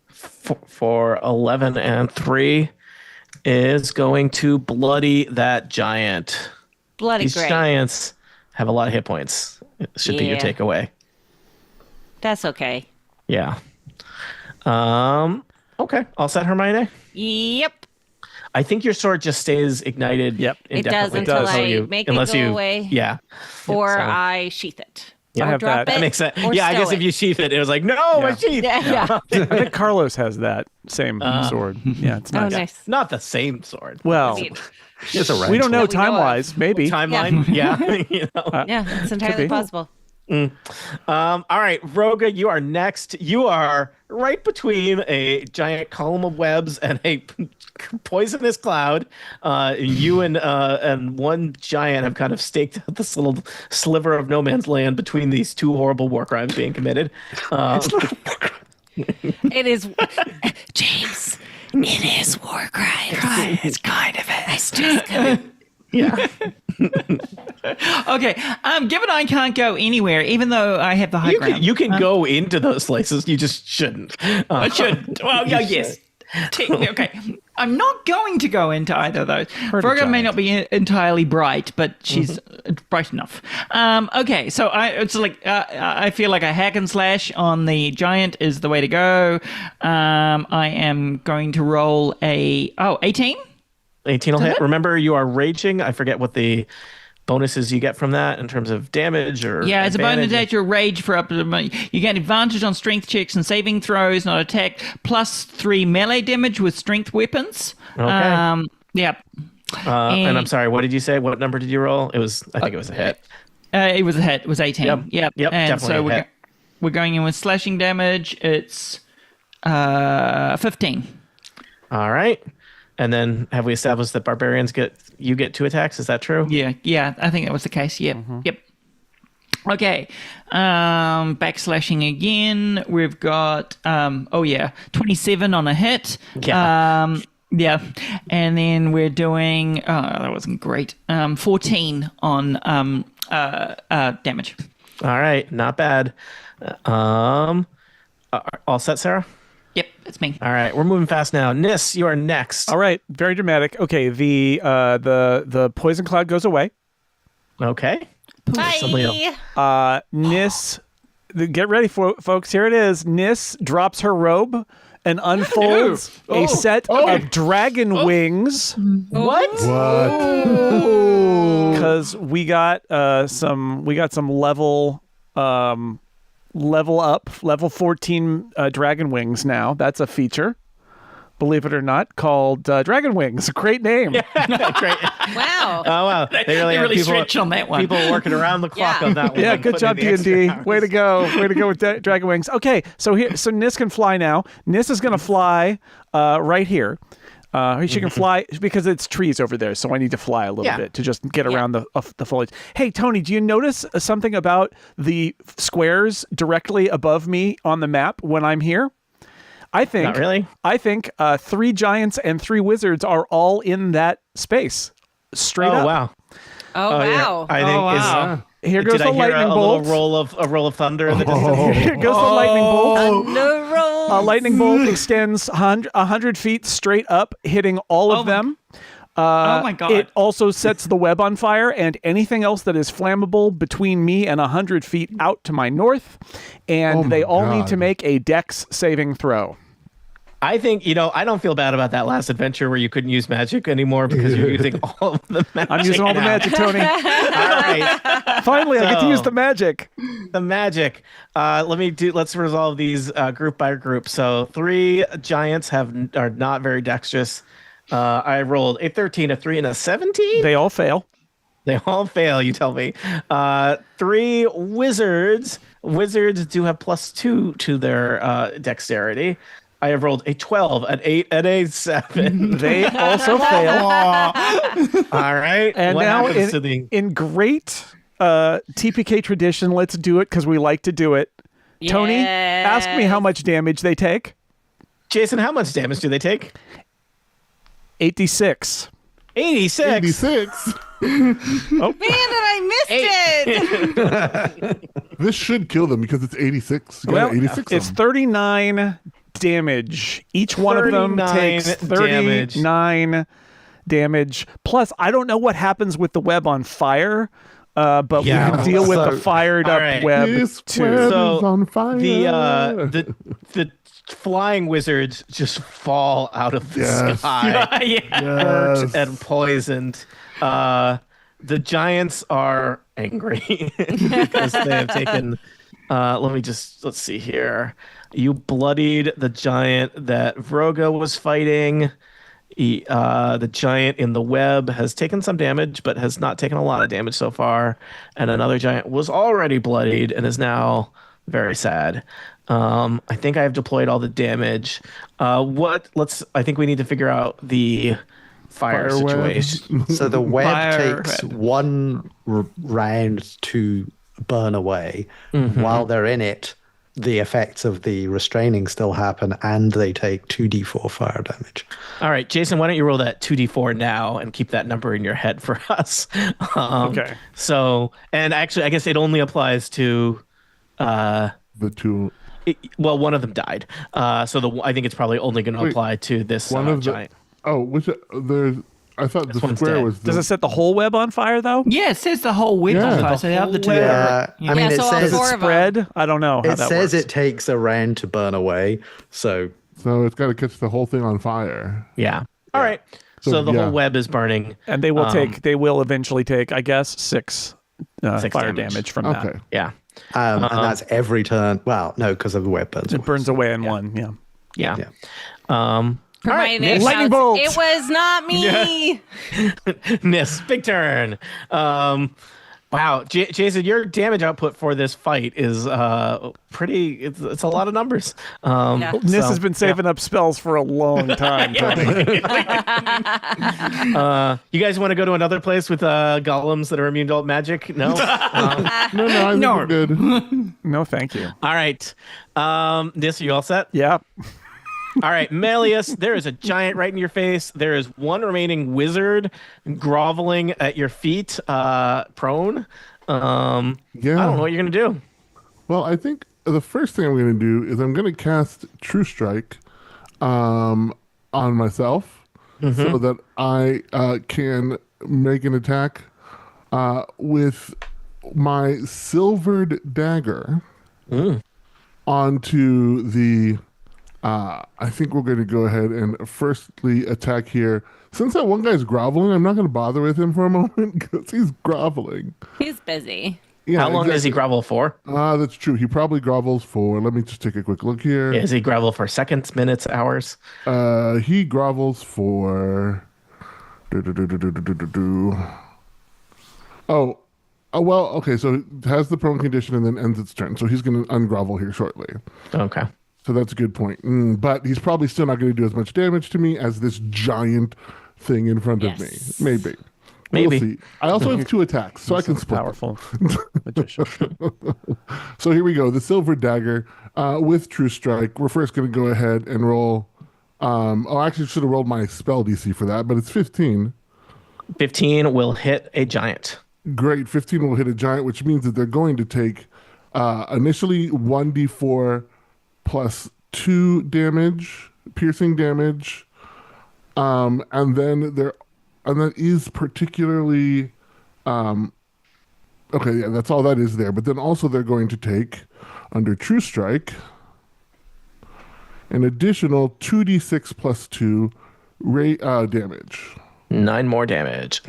for 11 and 3 is going to bloody that giant. Bloody These great. giants have a lot of hit points. It should be your Yeah. takeaway. That's okay. Yeah. Okay, all set, Hermione. Yep. I think your sword just stays ignited. Yep. It does indefinitely until I make it unless go you, away. Yeah. Or so- I sheath it. I Or have drop that. it. That makes sense. Or Yeah, I stow guess if it. you sheath it was like, no, my Yeah. sheath. Yeah. I think Carlos has that same sword. Yeah, it's Oh, nice. nice. Not the same sword. Well, I mean, It's a we don't know That we know of. time-wise. Maybe. Timeline. Yeah. You know. yeah, it's entirely be. possible. All right, Roga, you are next. You are right between a giant column of webs and a poisonous cloud. You and one giant have kind of staked out this little sliver of no man's land between these two horrible war crimes being committed. It is James. It is war crime. It's kind of it. It's just gonna Yeah. Okay. Given I can't go anywhere, even though I have the high ground. You can go into those places. You just shouldn't. I should. Well, yeah, yes. Okay. I'm not going to go into either of those. Virgo may giant. not be entirely bright, but she's bright enough. Okay, so I feel like a hack and slash on the giant is the way to go. I am going to roll 18. 18 will hit. Remember, you are raging. I forget what the bonuses you get from that in terms of damage or Yeah, it's a bonus advantage. at your rage for up to. You get advantage on strength checks and saving throws, not attack, plus 3 melee damage with strength weapons. Okay. Yep. And I'm sorry, what did you say? What number did you roll? I think it was a hit. It was a hit. It was 18. Yep. Yep, And definitely so a hit. we're going in with slashing damage. It's 15. All right. And then have we established that barbarians get 2 attacks? Is that true? Yeah, I think that was the case. Yep. Yep. Okay. Backslashing again. We've got 27 on a hit. Yeah. Yeah. And then we're doing that wasn't great. 14 on damage. All right. Not bad. All set, Sarah? Yep, it's me. All right. We're moving fast now. Nis, you are next. All right, very dramatic. Okay, the poison cloud goes away. Okay. Somebody Bye. Nis, get ready for folks. Here it is. Nis drops her robe and unfolds a set of dragon wings. What? What? Because we got some level 14 dragon wings now. That's a feature, believe it or not, called Dragon Wings. Great name. Great. Wow. Oh, wow. They really, They really people, stretched on that one. People working around the clock Yeah. on that one. Yeah, good putting job, in the extra D&D. hours. Way to go. Way to go with Dragon Wings. Okay, so Nis can fly now. Nis is going to fly right here. She can fly because it's trees over there, so I need to fly a little bit to just get around the foliage. Hey, Tony, do you notice something about the squares directly above me on the map when I'm here? I think Not really. I think 3 giants and 3 wizards are all in that space. Straight Oh, up. wow. Oh, yeah. wow. I think wow. Here goes did the I hear lightning a bolt. little roll of thunder in the distance? Here goes the lightning bolt. No roll. A lightning bolt extends 100 feet straight up, hitting all of them. Oh my God. It also sets the web on fire and anything else that is flammable between me and 100 feet out to my north. And Oh my they all need God. to make a dex saving throw. I think, I don't feel bad about that last adventure where you couldn't use magic anymore because you're using all of the magic. I'm using all the now. magic, Tony. All right. Finally, I get to So- use the magic. The magic. Let's resolve these group by group. So 3 giants are not very dexterous. I rolled a 13, a 3, and a 17. They all fail. They all fail, you tell me. 3 wizards. Wizards do have +2 to their dexterity. I have rolled a 12, an 8, and a 7. They also fail. All right. And what now happens to the... in great TPK tradition, let's do it because we like to do it. Tony, ask me how much damage they take. Jason, how much damage do they take? 86. 86. 86. Man, and I missed it. This should kill them because it's 86. You got 86 it's of them. 39 damage. Each one of them 39 takes 39 damage. Plus, I don't know what happens with the web on fire. but we can deal with the fired up right. web This too. web So is on fire. The flying wizards just fall out of the Yes. sky, burnt and poisoned. The giants are angry because they have taken. Let's see here. You bloodied the giant that Vroga was fighting. The giant in the web has taken some damage, but has not taken a lot of damage so far. And another giant was already bloodied and is now very sad. I think I have deployed all the damage. I think we need to figure out the fire situation. So the web Fire takes web. one round to burn away. While they're in it, the effects of the restraining still happen, and they take 2d4 fire damage. All right, Jason, why don't you roll that 2d4 now and keep that number in your head for us? Okay. So, and actually, I guess it only applies to. The two. One of them died. I think it's probably only going to Wait, apply to this One of giant. I thought the one's square dead. was. Does it set the whole web on fire though? Yeah, it says the whole web Yeah. on fire. So the other two. Yeah, I mean, Yeah, it so all says four of them. Spread? I don't know how it that says works. it takes a round to burn away. So So it's got to catch the whole thing on fire. Yeah. All right. So the yeah. whole web is burning. And they will eventually take, I guess, 6 6 fire damage. damage from Okay. that. Yeah. and that's every turn. Well, no, because of the web burns. It burns away in one. Yeah. Yeah. Yeah. Hermione Nis. Lightning shouts, bolts. It was not me. Nis, big turn. Wow, Jason, your damage output for this fight is pretty. It's a lot of numbers. Yeah. Nis has been saving up spells for a long time. You guys want to go to another place with golems that are immune to magic? No. No, I think we're good. No, thank you. All right. Nis, are you all set? Yeah. All right, Malleus, there is a giant right in your face. There is one remaining wizard groveling at your feet, prone. Yeah. I don't know what you're going to do. Well, I think the first thing I'm going to do is I'm going to cast True Strike on myself so that I can make an attack with my silvered dagger onto the... I think we're going to go ahead and firstly attack here. Since that one guy's groveling, I'm not going to bother with him for a moment because he's groveling. He's busy. Yeah, How long does he grovel for? That's true. He probably grovels for. Let me just take a quick look here. Does he grovel for seconds, minutes, hours? He grovels for. Oh, well, okay. So it has the prone condition and then ends its turn. So he's going to ungrovel here shortly. Okay. So that's a good point. But he's probably still not going to do as much damage to me as this giant thing in front of me. Yes. Maybe. Maybe. We'll see. I also have 2 attacks, so I can split them. Powerful magician. So here we go. The silver dagger with True Strike. We're first going to go ahead and roll. I actually should have rolled my spell DC for that, but it's 15. 15 will hit a giant. Great. 15 will hit a giant, which means that they're going to take initially 1d4 plus 2 damage, piercing damage. And that is particularly okay, yeah, that's all that is there. But then also they're going to take, under True Strike, an additional 2d6 plus 2 damage. 9 more damage.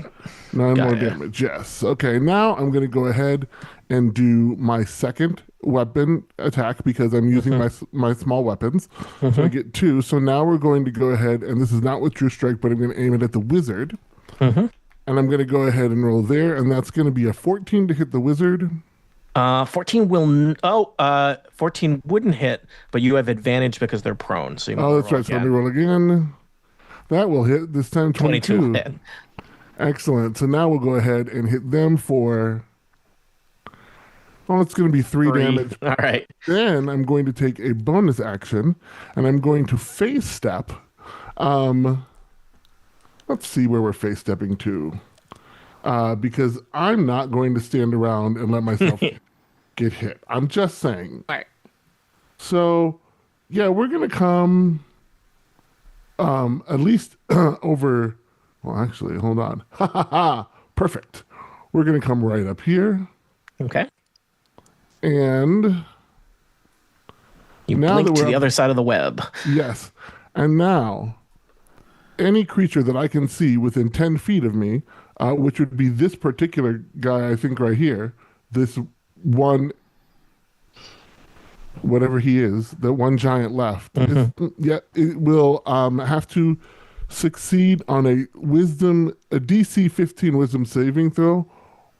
9 Got more it. damage, yes. Okay, now I'm going to go ahead and do my second weapon attack because I'm using my small weapons. So I get 2. So now we're going to go ahead, and this is not with True Strike, but I'm going to aim it at the wizard. And I'm going to go ahead and roll there, and that's going to be a 14 to hit the wizard. 14 14 wouldn't hit, but you have advantage because they're prone. So you might Oh, that's roll right. So let me again. roll again. That will hit, this time 22. 22 will hit. Excellent. So now we'll go ahead and hit them for... Well, it's going to be 3 damage. All right. Then I'm going to take a bonus action, and I'm going to face step. Let's see where we're face stepping to. Because I'm not going to stand around and let myself get hit. I'm just saying. Right. So, yeah, we're going to come at least over... Well, actually, hold on. Ha ha ha. Perfect. we're going to come right up here. Okay. And You now blink that to we're the up- other side of the web. yes. And now, any creature that I can see within 10 feet of me, which would be this particular guy, I think, right here, this one, whatever he is, the one giant left, it will have to succeed on a DC 15 wisdom saving throw,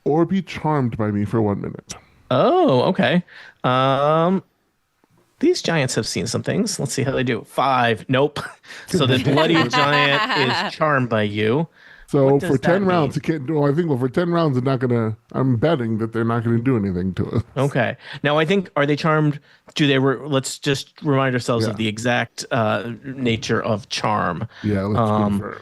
or be charmed by me for 1 minute. Oh, okay. These giants have seen some things. Let's see how they do. 5. Nope. So this bloody giant is charmed by you. So What does for that 10 rounds, mean? you can't do. Well, I think for 10 rounds, they're not gonna. I'm betting that they're not gonna do anything to us. Okay. Now I think, are they charmed? Let's just remind ourselves of Yeah. the exact nature of charm. Yeah, let's confirm.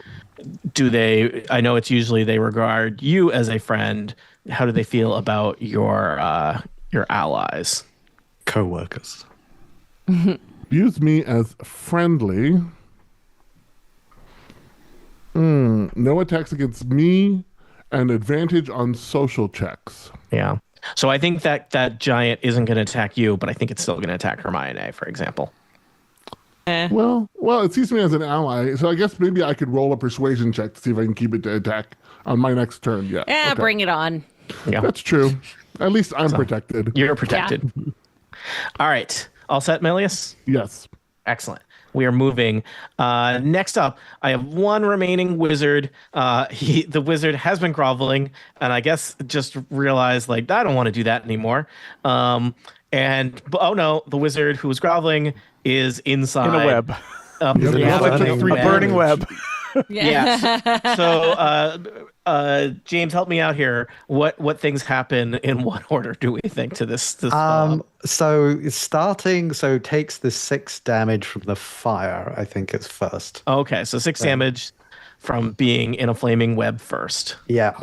Do they? I know it's usually they regard you as a friend. How do they feel about your allies? Co-workers. Views me as friendly. No attacks against me, and advantage on social checks. Yeah. So I think that giant isn't going to attack you, but I think it's still going to attack Hermione, for example. Well, it sees me as an ally, so I guess maybe I could roll a persuasion check to see if I can keep it to attack on my next turn. Yeah. Yeah, okay. bring it on. Yeah. That's true. At least I'm protected. You're protected. All right. All set, Melius? Yes. Excellent. We are moving. Next up, I have one remaining wizard. The wizard has been groveling, and I guess just realized, like, I don't want to do that anymore. Oh no, the wizard who was groveling is inside. In a web. Yep, Yeah, that took a 3 A burning web. Yes. So, James, help me out here. What things happen in what order do we think to this? So it's starting. So it takes the 6 damage from the fire. I think it's first. Okay, so 6 damage from being in a flaming web first. Yeah.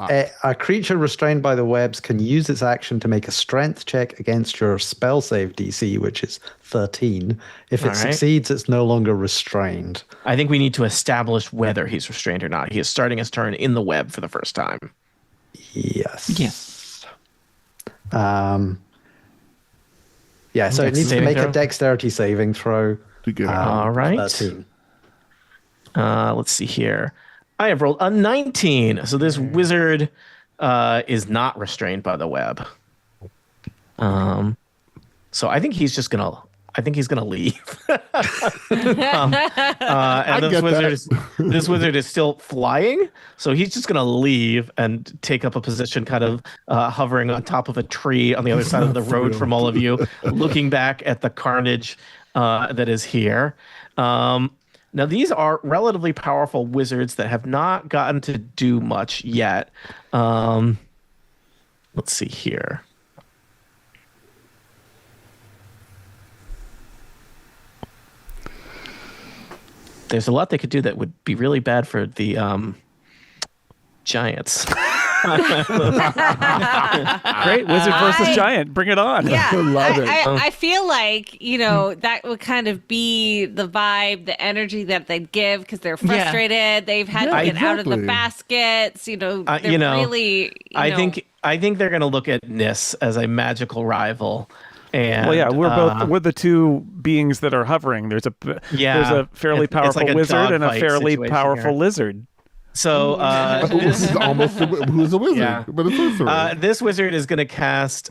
A creature restrained by the webs can use its action to make a strength check against your spell save DC, which is 13. If it All right. succeeds, it's no longer restrained. I think we need to establish whether he's restrained or not. He is starting his turn in the web for the first time. Yes. Yes. Yeah, so it Dex needs to saving make throw? a dexterity saving throw. To get it. All right. 13. Let's see here. I have rolled a 19. So this wizard is not restrained by the web. So I think he's just gonna. I think he's gonna leave. And this wizard is still flying, so he's just gonna leave and take up a position, kind of hovering on top of a tree on the other side of the road from all of you, looking back at the carnage that is here. Now, these are relatively powerful wizards that have not gotten to do much yet. Let's see here. There's a lot they could do that would be really bad for the giants. Great. Wizard versus giant. Bring it on. Yeah, Love it. I feel like, that would kind of be the vibe, the energy that they'd give because they're frustrated. They've had to get out of the exactly. baskets. They're really. I think they're going to look at Nis as a magical rival. And, Well, yeah, we're the two beings that are hovering. There's a fairly It's powerful like a wizard and a dogfight fairly situation powerful here. lizard. So This is almost who's a wizard, Yeah. but it's sorcerer. this wizard is going to cast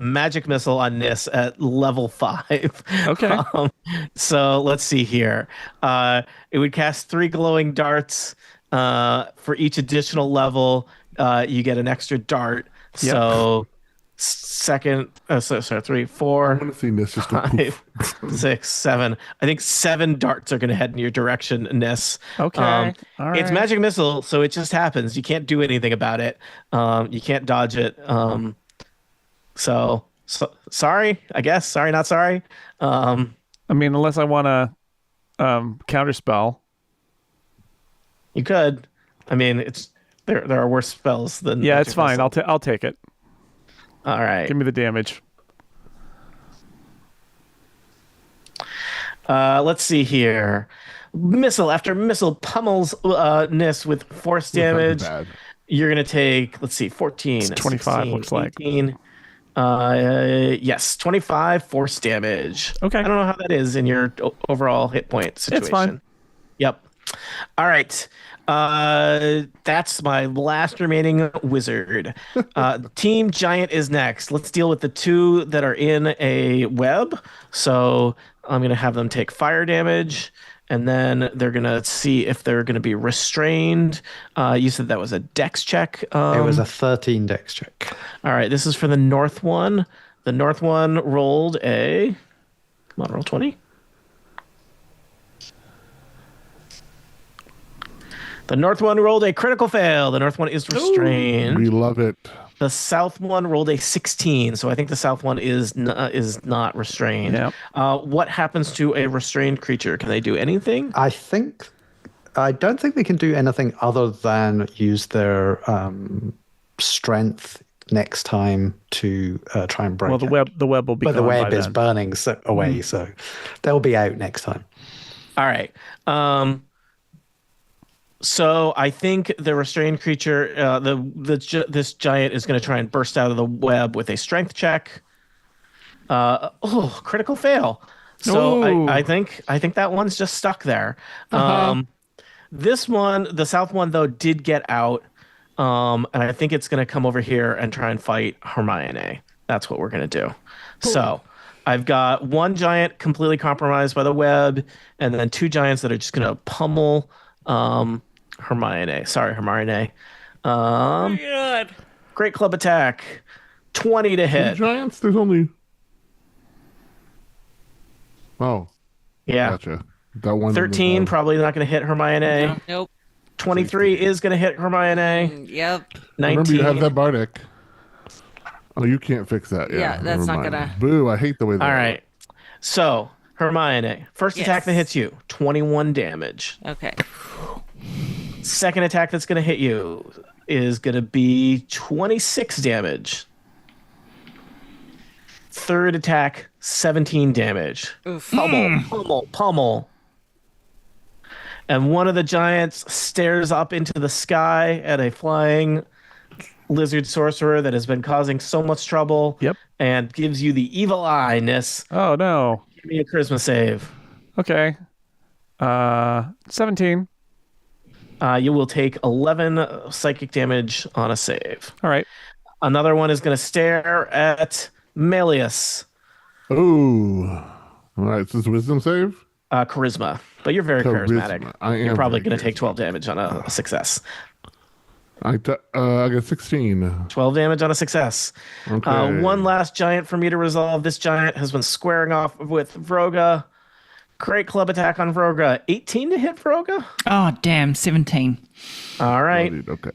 magic missile on Nis at level 5. Okay. So let's see here. It would cast 3 glowing darts. For each additional level, you get an extra dart. Yep. So second, sorry, 3, 4. I want to see this just go 5, poof. 6, 7. I think 7 darts are going to head in your direction, Nis. Okay. All right. It's magic missile, so it just happens. You can't do anything about it. You can't dodge it. So sorry, I guess. Sorry, not sorry. I mean, unless I want to counterspell. You could. I mean, it's there are worse spells than. Yeah, magic it's fine. missile. I'll take it. All right. Give me the damage. Let's see here. Missile after missile pummels Nis with force damage. Bad. You're going to take, let's see, 14, It's 25 16, looks like. 18. Yes, 25 force damage. Okay. I don't know how that is in your overall hit point situation. It's fine. Yep. All right. That's my last remaining wizard. Team Giant is next. Let's deal with the two that are in a web. So I'm going to have them take fire damage, and then they're going to see if they're going to be restrained. You said that was a dex check. It was a 13 dex check. All right, this is for the north one. The north one rolled a... Come on, roll 20. The north one rolled a critical fail. The north one is restrained. We love it. The south one rolled a 16, so I think the south one is not restrained. Yep. What happens to a restrained creature? Can they do anything? I don't think they can do anything other than use their strength next time to try and break. Well, the web will be. But the gone web by is then. burning away, so they'll be out next time. All right. So I think the restrained creature, this giant is going to try and burst out of the web with a strength check. Critical fail. So I think that one's just stuck there. This one, the south one though, did get out, and I think it's going to come over here and try and fight Hermione. That's what we're going to do. Cool. So I've got one giant completely compromised by the web, and then two giants that are just going to pummel. Hermione. Sorry, Hermione. God. Great club attack. 20 to hit. Giants? There's only... Oh. Yeah. Gotcha. That one. 13, probably not going to hit Hermione. Nope. 23 is going to hit Hermione. Yep. 19. Remember, you have that Bardic. Oh, you can't fix that. Yeah, that's not never mind. gonna- Boo, I hate the way that... All right. So, Hermione. First attack that hits you, 21 damage. Okay. Second attack that's going to hit you is going to be 26 damage. Third attack, 17 damage. Oof. Pummel. And one of the giants stares up into the sky at a flying lizard sorcerer that has been causing so much trouble. Yep. And gives you the evil eye-ness. Oh no. Give me a charisma save. Okay. 17. You will take 11 psychic damage on a save. All right. Another one is going to stare at Melius. Ooh. All right, so it's wisdom save? Charisma. But you're very charismatic. I am You're probably very going to take 12 damage on a success. I got 16. 12 damage on a success. Okay. One last giant for me to resolve. This giant has been squaring off with Vroga. Great club attack on Vroga. 18 to hit Vroga. Oh, damn, 17. All right. Loaded, okay.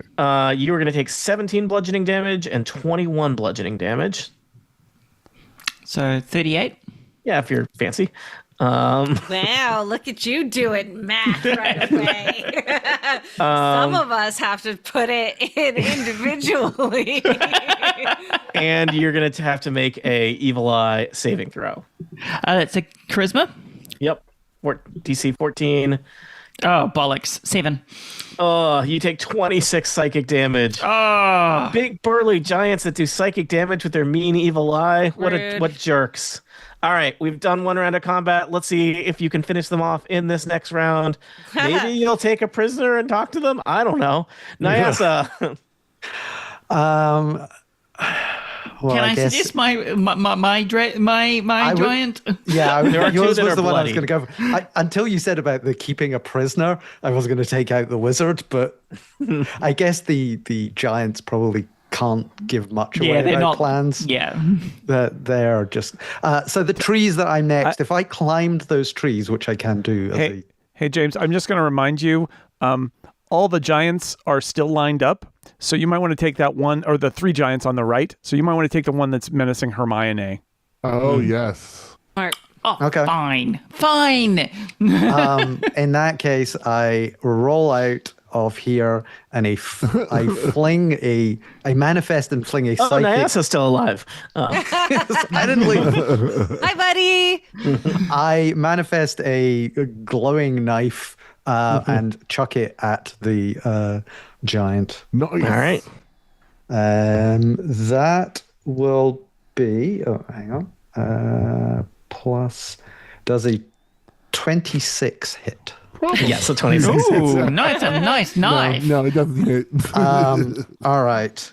You were going to take 17 bludgeoning damage and 21 bludgeoning damage. So 38. Yeah, if you're fancy. Wow, look at you doing math right away. Some of us have to put it in individually. And you're going to have to make a evil eye saving throw. That's a charisma. Yep. DC 14. Oh, bollocks. 7. You take 26 psychic damage. Oh. Big burly giants that do psychic damage with their mean evil eye. Rude. What jerks. All right, we've done one round of combat. Let's see if you can finish them off in this next round. Maybe you'll take a prisoner and talk to them. I don't know. Nyasa. Well, Can I guess, suggest my giant? Yeah, There are two yours that was are the one I was bloody. going to go for. Until you said about the keeping a prisoner, I was going to take out the wizard, but I guess the giants probably can't give much away They're about not plans. Yeah. That they're just so the trees that I'm next. If I climbed those trees, which I can do, Hey, James, I'm just going to remind you, all the giants are still lined up. So you might want to take that one, or the three giants on the right. So you might want to take the one that's menacing Hermione. Oh, yes. Smart. Oh, Okay. Fine. in that case, I roll out of here and I manifest and fling a Oh, psychic. Nyasa's still alive. I didn't leave. Hi, buddy. I manifest a glowing knife and chuck it at the giant. Nice. All right. That will be. Oh, hang on. Plus, does a 26 hit? Yeah, so 26. Ooh, nice. No, it doesn't hit. All right.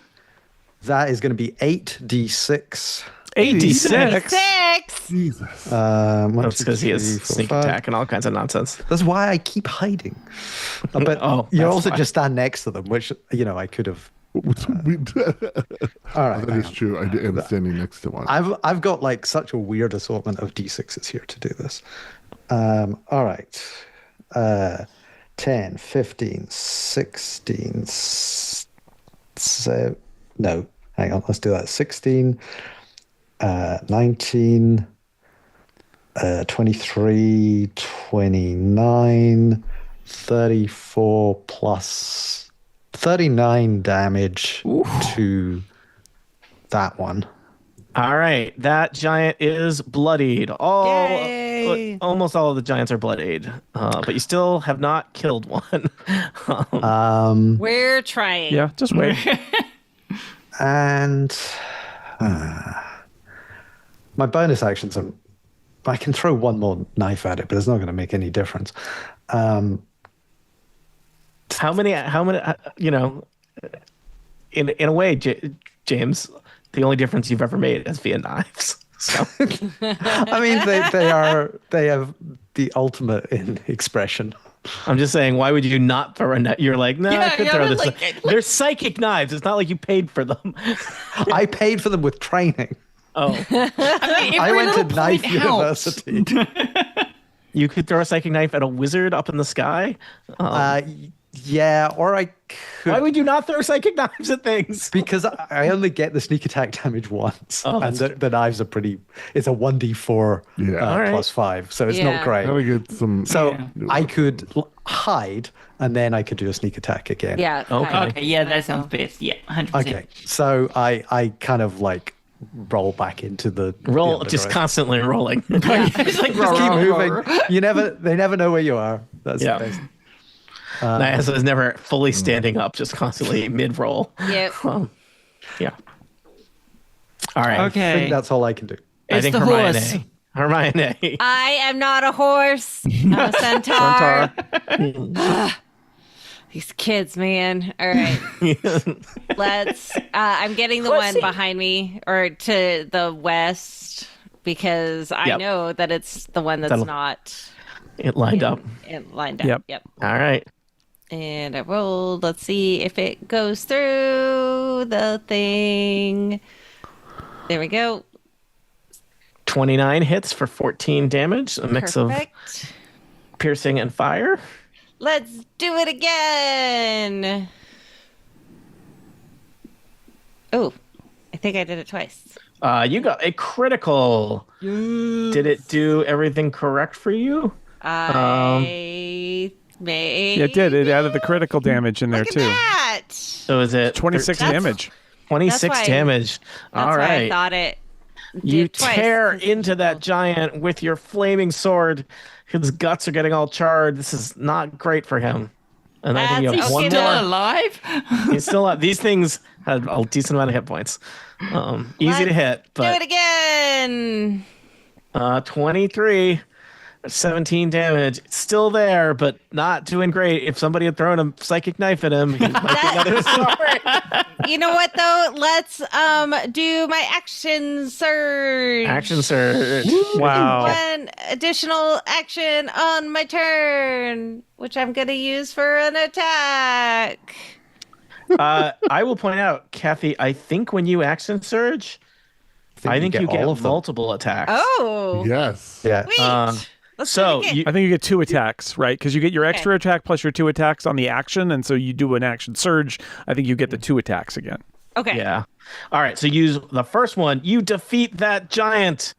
That is going to be 8d6. 86. 6. Jesus. That's because he has sneak attack and all kinds of nonsense. That's why I keep hiding. But Oh, you that's also why. just stand next to them, which I could have. All right. That is true. I am standing next to one. I've got like such a weird assortment of d6s here to do this. All right. 10, 15, 16. No, hang on. Let's do that. 16, 19, 23, 29, 34 plus 39 damage to that one. All right, that giant is bloodied. Yay. Almost all of the giants are bloodied, but you still have not killed one. We're trying. Yeah, just wait. And my bonus actions are. I can throw one more knife at it, but it's not going to make any difference. How many? In a way, James, the only difference you've ever made is via knives. So I mean, they have the ultimate in expression. I'm just saying, why would you not throw a knife? You're like, no, I could throw this. like- They're psychic knives. It's not like you paid for them. I paid for them with training. Oh, I went to knife university. you could throw a psychic knife at a wizard up in the sky. Yeah, or I could. Why would you not throw psychic knives at things? Because I only get the sneak attack damage once, Oh, and that's the knives are pretty. It's a 1d4 Yeah. All right. plus 5, so it's Yeah. not great. Gotta get some. So I could hide, and then I could do a sneak attack again. Yeah. Okay. fine. Okay, yeah, that sounds best. Yeah, 100%. Okay. So I kind of like roll back into the Roll, the just garage. constantly rolling. It's like, Just keep moving. They never know where you are. That's Yeah. the best. Nyasa is never fully standing up, just constantly mid-roll. Yep. Yeah. All right. I Okay. think that's all I can do. I It's think the Hermione. horse. Hermione. I am not a horse. I'm a centaur. These kids, man. All right. Let's. I'm getting the one behind me or to the west because I Yep. know that it's the one that's That'll- not It lined up. lined up. Yep. Yep. All right. And I rolled. Let's see if it goes through the thing. There we go. 29 hits for 14 damage. A mix of Perfect. piercing and fire. Let's do it again. Oh, I think I did it twice. You got a critical. Did it do everything correct for you? I may. Yeah, it did. It added the critical damage in there, Look at too. that. So is it 26 That's- damage. 26 That's why- damage? That's All why I right. thought it. You did twice. tear into that giant with your flaming sword. His guts are getting all charred. This is not great for him. And I think you That's have one okay, Still more. alive? He's still up. These things had a decent amount of hit points. Easy to hit, Do but it again. 23, 17 damage. It's still there, but not doing great. If somebody had thrown a psychic knife at him, he might be another story. You know what though? Let's do my action surge. Action surge. Wow. One additional action on my turn, which I'm gonna use for an attack. I will point out, Kathy, I think when you action surge, I think you get all of them. multiple attacks. Oh, Yes. Yeah. sweet. Let's So do it again. you, I think you get 2 attacks, right? Because you get your extra attack plus your 2 attacks on the action, and so you do an action surge. I think you get the 2 attacks again. Okay. yeah. All right. So use the first one. You defeat that giant.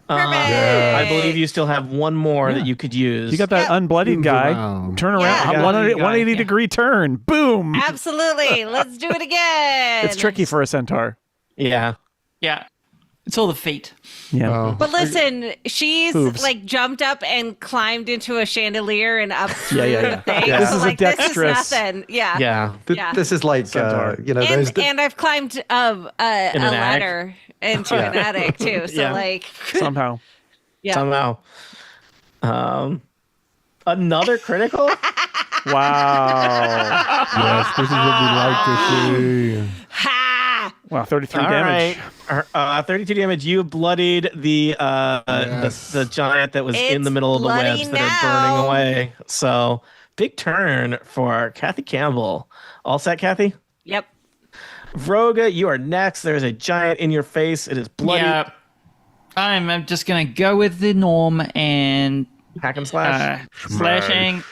Perfect. I believe you still have one more that you could use. You got that Yep. unbloodied Turns guy. around. Turn around. Yeah. 180 degree turn. Boom. Absolutely. Let's do it again. It's tricky for a centaur. Yeah. Yeah. It's all the feet. Yeah. But listen, she's Hooves. like jumped up and climbed into a chandelier and up through yeah. the thing. This So, is a like, this is dexterous- nothing. Yeah. Yeah. Yeah. This is like, Centaur. there's And I've climbed a attic? ladder into an attic too. So Yeah. like, Somehow. yeah. Somehow. Another critical? Wow. Yes, this is what we like to see. Ha! Wow, 33 All damage. right. 32 damage. You bloodied the Yes. the giant that was in It's the middle of the bloody webs that are burning now. away. So big turn for Kathy Campbell. All set, Kathy? Yep. Vroga, you are next. There's a giant in your face. It is bloody. Yeah. I'm just going to go with the norm and Hack and slash. slashing.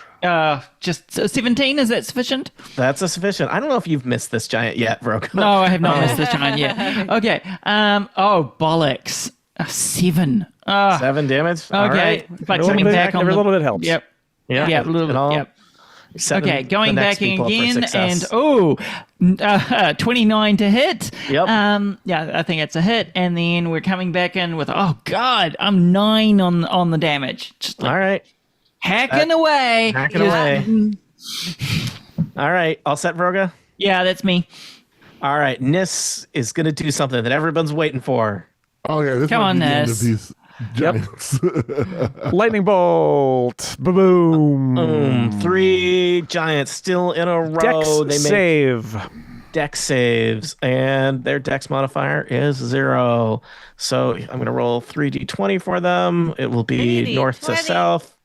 Just 17, is that sufficient? That's a sufficient. I don't know if you've missed this giant yet, Vroga. No, I have not missed this giant yet. Okay. Oh, bollocks. 7. 7 damage. All Okay. right. But Every coming little back bit- on every the... little bit helps. Yep. Yeah. Yeah, a little It all- bit. Yep. setting Okay, going the next back people up for again, success. and 29 to hit. Yep. Yeah, I think that's a hit, and then we're coming back in with I'm 9 on the damage, just like All right. hacking away. Hacking Just- away. All right. All set, Vroga? Yeah, that's me. All right. Nis is going to do something that everyone's waiting for. Oh yeah, this Come might on, be the end Ness. of these giants. Lightning bolt. Boom. Boom. 3 giants still in a row. Dex They make save. dex saves, and their dex modifier is 0. So I'm going to roll 3d20 for them. It will be 3d20. north to south.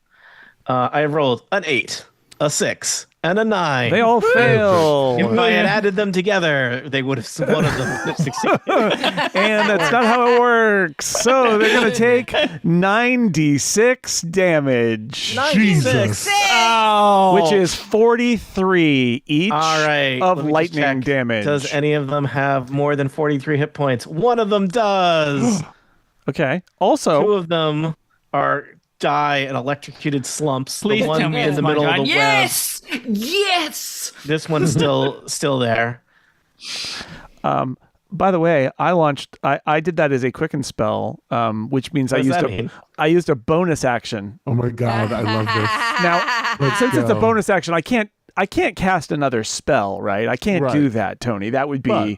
I have rolled an 8, a 6, and a 9. They all fail. If I had added them together, they would have one of them would have succeeded. And that's not how it works. So they're going to take 9d6 damage, 96. Oh, which is 43 each All right. of let me just lightning check. damage. Does any of them have more than 43 hit points? One of them does. Okay. 2 Also, of them are die in electrocuted slumps. please the one tell me in it's the my middle of giant. the web. Yes, yes. This one's still there. by the way, I did that as a quicken spell, which means What does that mean? I used a bonus action. Oh my god, I love this. Now, since it's a go. bonus action, I can't cast another spell, right? I can't do Right. that, Tony. That would be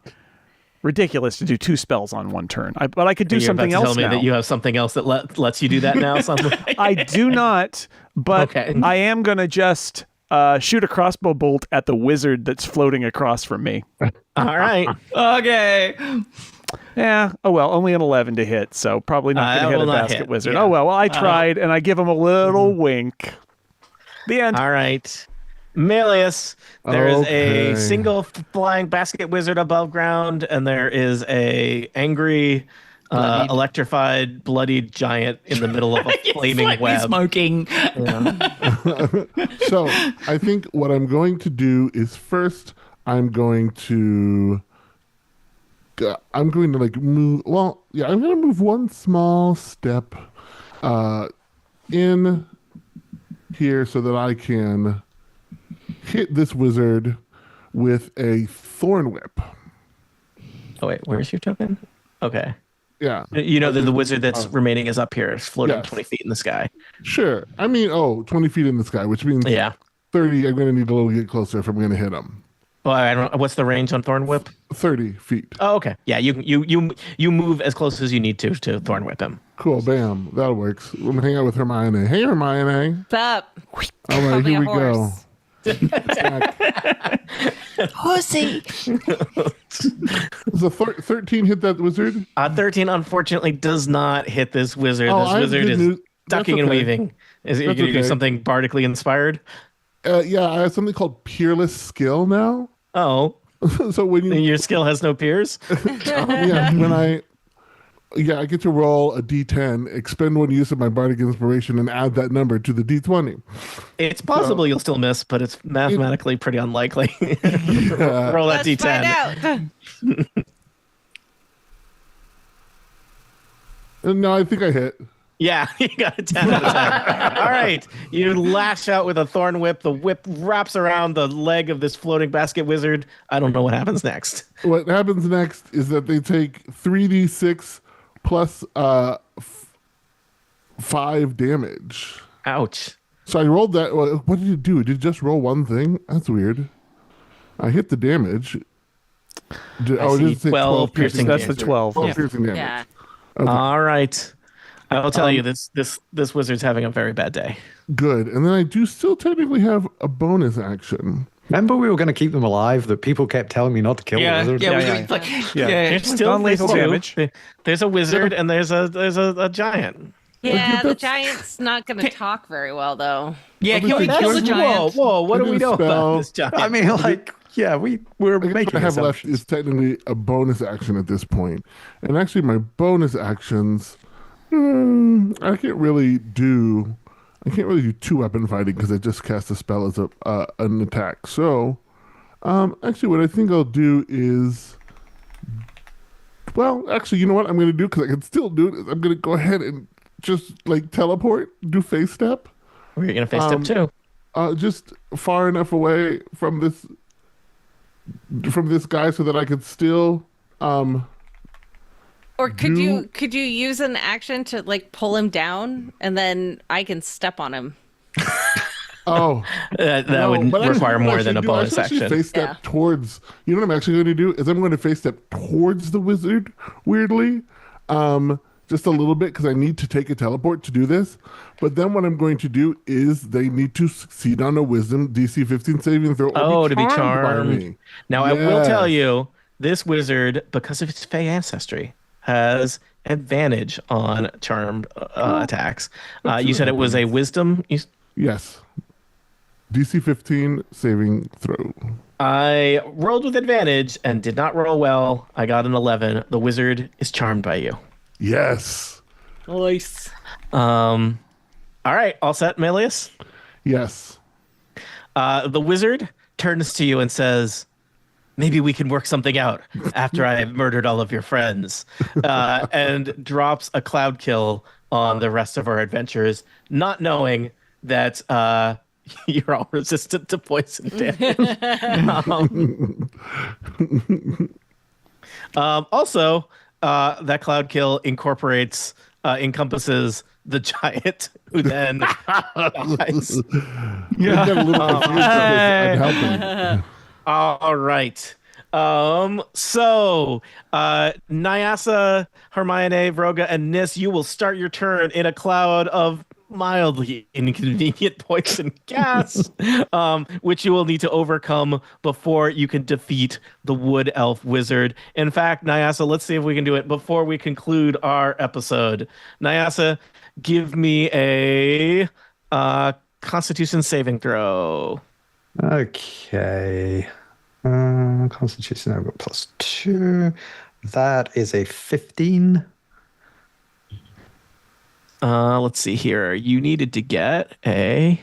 ridiculous to do 2 spells on one turn. But I could do You're something about to else tell me now. that you have something else that lets you do that now. Something. I do not, but Okay. I am going to just shoot a crossbow bolt at the wizard that's floating across from me. All right. Okay. Yeah. Oh, well, only an 11 to hit, so probably not That going to hit will a not basket hit, wizard. yeah. Oh, well, I tried, and I give him a little wink. The end. All right. Melius, there is Okay. a single flying basket wizard above ground, and there is a angry, electrified, bloodied giant in the middle of a flaming Like me web. smoking. So I think what I'm going to do is first I'm going to like move. Well, yeah, I'm going to move one small step in here so that I can hit this wizard with a thorn whip. Oh wait, where's your token? Okay. Yeah, You know that the wizard that's remaining is up here, is floating Yes. 20 feet in the sky. sure. I mean, 20 feet in the sky, which means Yeah. 30. I'm going to need a little get closer if I'm going to hit him. Well, I don't know. What's the range on Thorn Whip? 30 feet. Oh, okay. Yeah, you move as close as you need to Thorn Whip him. Cool, bam. That works. I'm going to hang out with Hermione. Hey, Hermione. What's up? All right, me here a we go. horse. Pussy. Does a 13 hit that wizard? 13 unfortunately does not hit this wizard. Oh, This I have wizard good is news. ducking That's and okay. weaving. Is it going That's to do okay. something bardically inspired? Yeah, I have something called Peerless Skill now. Oh, So when you, your skill has no peers? I get to roll a d10, expend one use of my bardic inspiration, and add that number to the d20. It's possible you'll still miss, but it's mathematically pretty unlikely. Roll that Let's d10. find out. No, I think I hit. Yeah, you got a 10 out of 10. All right. You lash out with a thorn whip. The whip wraps around the leg of this floating basket wizard. I don't know what happens next. What happens next is that they take 3d6 plus 5 damage. Ouch. So I rolled that. What did it do? Did it just roll one thing? That's weird. I hit the damage. I see 12 piercing That's the damage. 12. 12 Yeah. piercing damage. Yeah. All right. I will tell you, this wizard's having a very bad day. Good. And then I do still technically have a bonus action. Remember we were going to keep them alive, that people kept telling me not to kill the wizard? There's still Non-lethal there's two. damage. There's a wizard and there's a giant. Yeah, the giant's not going to talk very well, though. Yeah, can we kill the giant? Whoa, what do we know about this giant? I mean, like, yeah, we're I guess making what I have left assumptions. is technically a bonus action at this point. And actually, my bonus actions, I can't really do two weapon fighting because I just cast a spell as an attack. So, actually, what I think I'll do is, well, actually, you know what I'm going to do because I can still do it. Is I'm going to go ahead and just like teleport, do face step. Where are you gonna face step too? Just far enough away from this guy so that I could still Or could you use an action to like pull him down and then I can step on him? That No, would but actually, require what I more should than a do, I bonus should actually action. Face step towards. You know what I'm actually going to do is I'm going to face step towards the wizard. Weirdly, just a little bit because I need to take a teleport to do this. But then what I'm going to do is they need to succeed on a Wisdom DC 15 saving throw. Or To be by charmed. me. Now I will tell Yes. you, this wizard, because of its Fey ancestry, has advantage on charmed attacks. You said it was a wisdom. Yes. DC 15 saving throw. I rolled with advantage and did not roll well. I got an 11. The wizard is charmed by you. Yes. Nice. All right, all set, Melius? Yes. The wizard turns to you and says, maybe we can work something out after I have murdered all of your friends, and drops a cloud kill on the rest of our adventurers, not knowing that you're all resistant to poison damage. Also, that cloud kill encompasses the giant, who then dies. I got a little confused with this. I'm helping. All right. So Nyasa, Hermione, Vroga, and Nis, you will start your turn in a cloud of mildly inconvenient poison gas, which you will need to overcome before you can defeat the wood elf wizard. In fact, Nyasa, let's see if we can do it before we conclude our episode. Nyasa, give me a Constitution saving throw. Okay. Constitution, I've got +2. That is a 15. Let's see here. You needed to get a.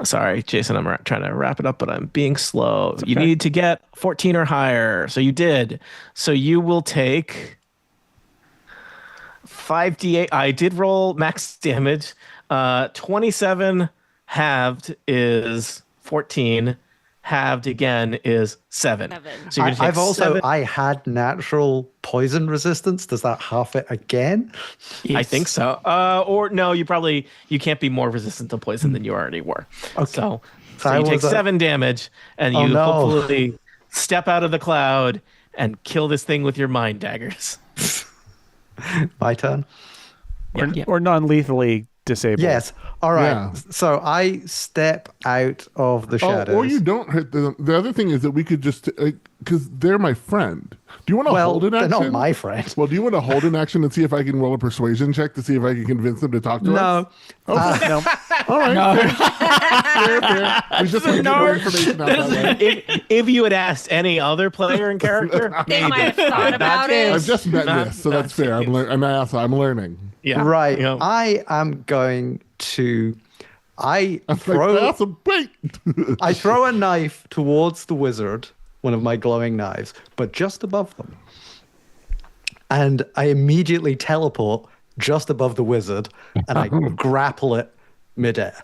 Sorry, Jason, I'm trying to wrap it up, but I'm being slow. You need to get 14 or higher. So you did. So you will take 5d8. I did roll max damage. 27 halved is 14. Halved again is 7. So you're gonna take I've also 7. I had natural poison resistance. Does that half it again? I think so. Or no, you can't be more resistant to poison than you already were. Okay. So I you take was, 7 damage, and Oh, you no. hopefully step out of the cloud and kill this thing with your mind daggers. My turn. Or non-lethally disabled. Yes. All right. Yeah. So I step out of the shadows. Or you don't hurt them. The other thing is that we could just, because they're my friend. Do you want to Well, hold an they're action? not my friend. Well, do you want to hold an action and see if I can roll a persuasion check to see if I can convince them to talk to us? No. No. All right. Fair. We just want to get more information out that way. If you had asked any other player and character, They might have thought about it. I've just met Not- this, so not that's fair. I'm learning. yeah, Right. you know, I am going to. I Like, throw. awesome. Wait. I throw a knife towards the wizard, one of my glowing knives, but just above them. And I immediately teleport just above the wizard, and I grapple it midair.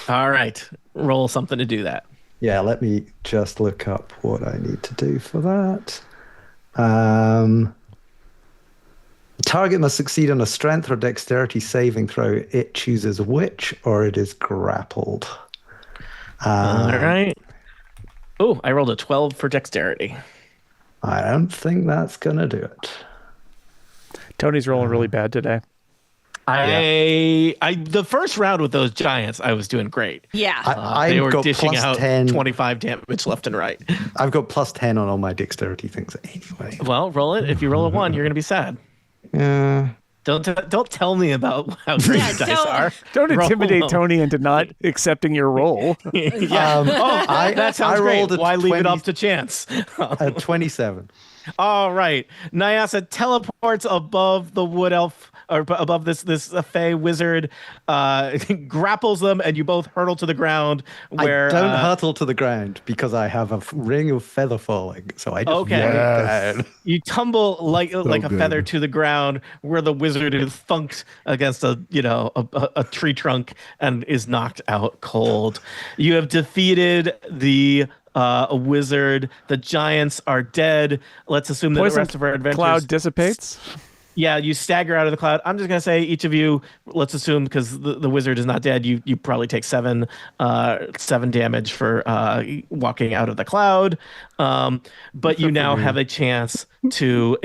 all right, roll something to do that. Yeah, let me just look up what I need to do for that. Target must succeed on a strength or dexterity saving throw. It chooses which, or it is grappled. All right. Oh, I rolled a 12 for dexterity. I don't think that's gonna do it. Tony's rolling really bad today. The first round with those giants, I was doing great. Yeah. I've They were got dishing plus out 10. 25 damage left and right. I've got plus 10 on all my dexterity things anyway. Well, roll it. If you roll a 1, you're going to be sad. Yeah. Don't tell me about how great your dice are. Don't Roll intimidate low. Tony into not accepting your role. Yeah. That sounds I great. rolled a Why leave it 20 up to chance? 27. All right. Nyasa teleports above the wood elf, or above this fey wizard, grapples them, and you both hurtle to the ground. Where I don't hurtle to the ground because I have a ring of feather falling, so I just Okay. roll Yes. down. you tumble like a good. feather to the ground, where the wizard is thunked against a tree trunk and is knocked out cold. You have defeated the wizard. The giants are dead. Let's assume that the Poison rest of our adventures. cloud dissipates. Yeah, you stagger out of the cloud. I'm just gonna say each of you. Let's assume because the wizard is not dead. You probably take 7 damage for walking out of the cloud. But you now have a chance to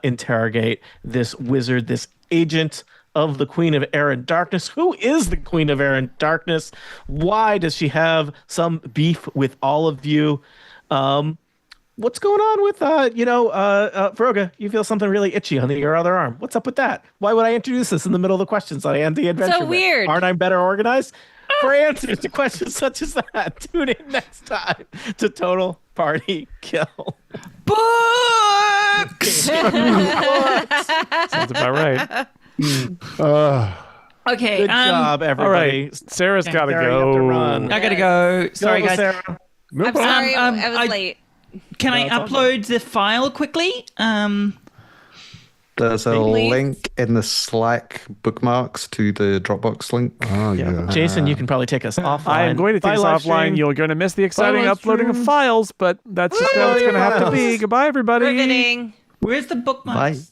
interrogate this wizard, this agent of the Queen of Air and Darkness. Who is the Queen of Air and Darkness? Why does she have some beef with all of you? What's going on with, Vroga, you feel something really itchy on your other arm. What's up with that? Why would I introduce this in the middle of the questions I end the adventure with? weird. Aren't I better organized? For answers to questions such as that, tune in next time to Total Party Kill. Books. Sounds about right. Okay. Good job, All everybody. right. Sarah's got to Sarah, you have to go. run. I gotta go. Sorry, Go, guys. Sarah. No I'm problem. sorry, I was I- late. Can I it's all upload the file quickly? There's a Please. link in the Slack bookmarks to the Dropbox link. Oh, yeah. Jason, you can probably take us offline. I am going to take Bye, us live offline. stream. You're going to miss the exciting live uploading of stream. files, but that's just how it's going to have to be. files. Goodbye, everybody. Riveting. Where's the bookmarks? Bye.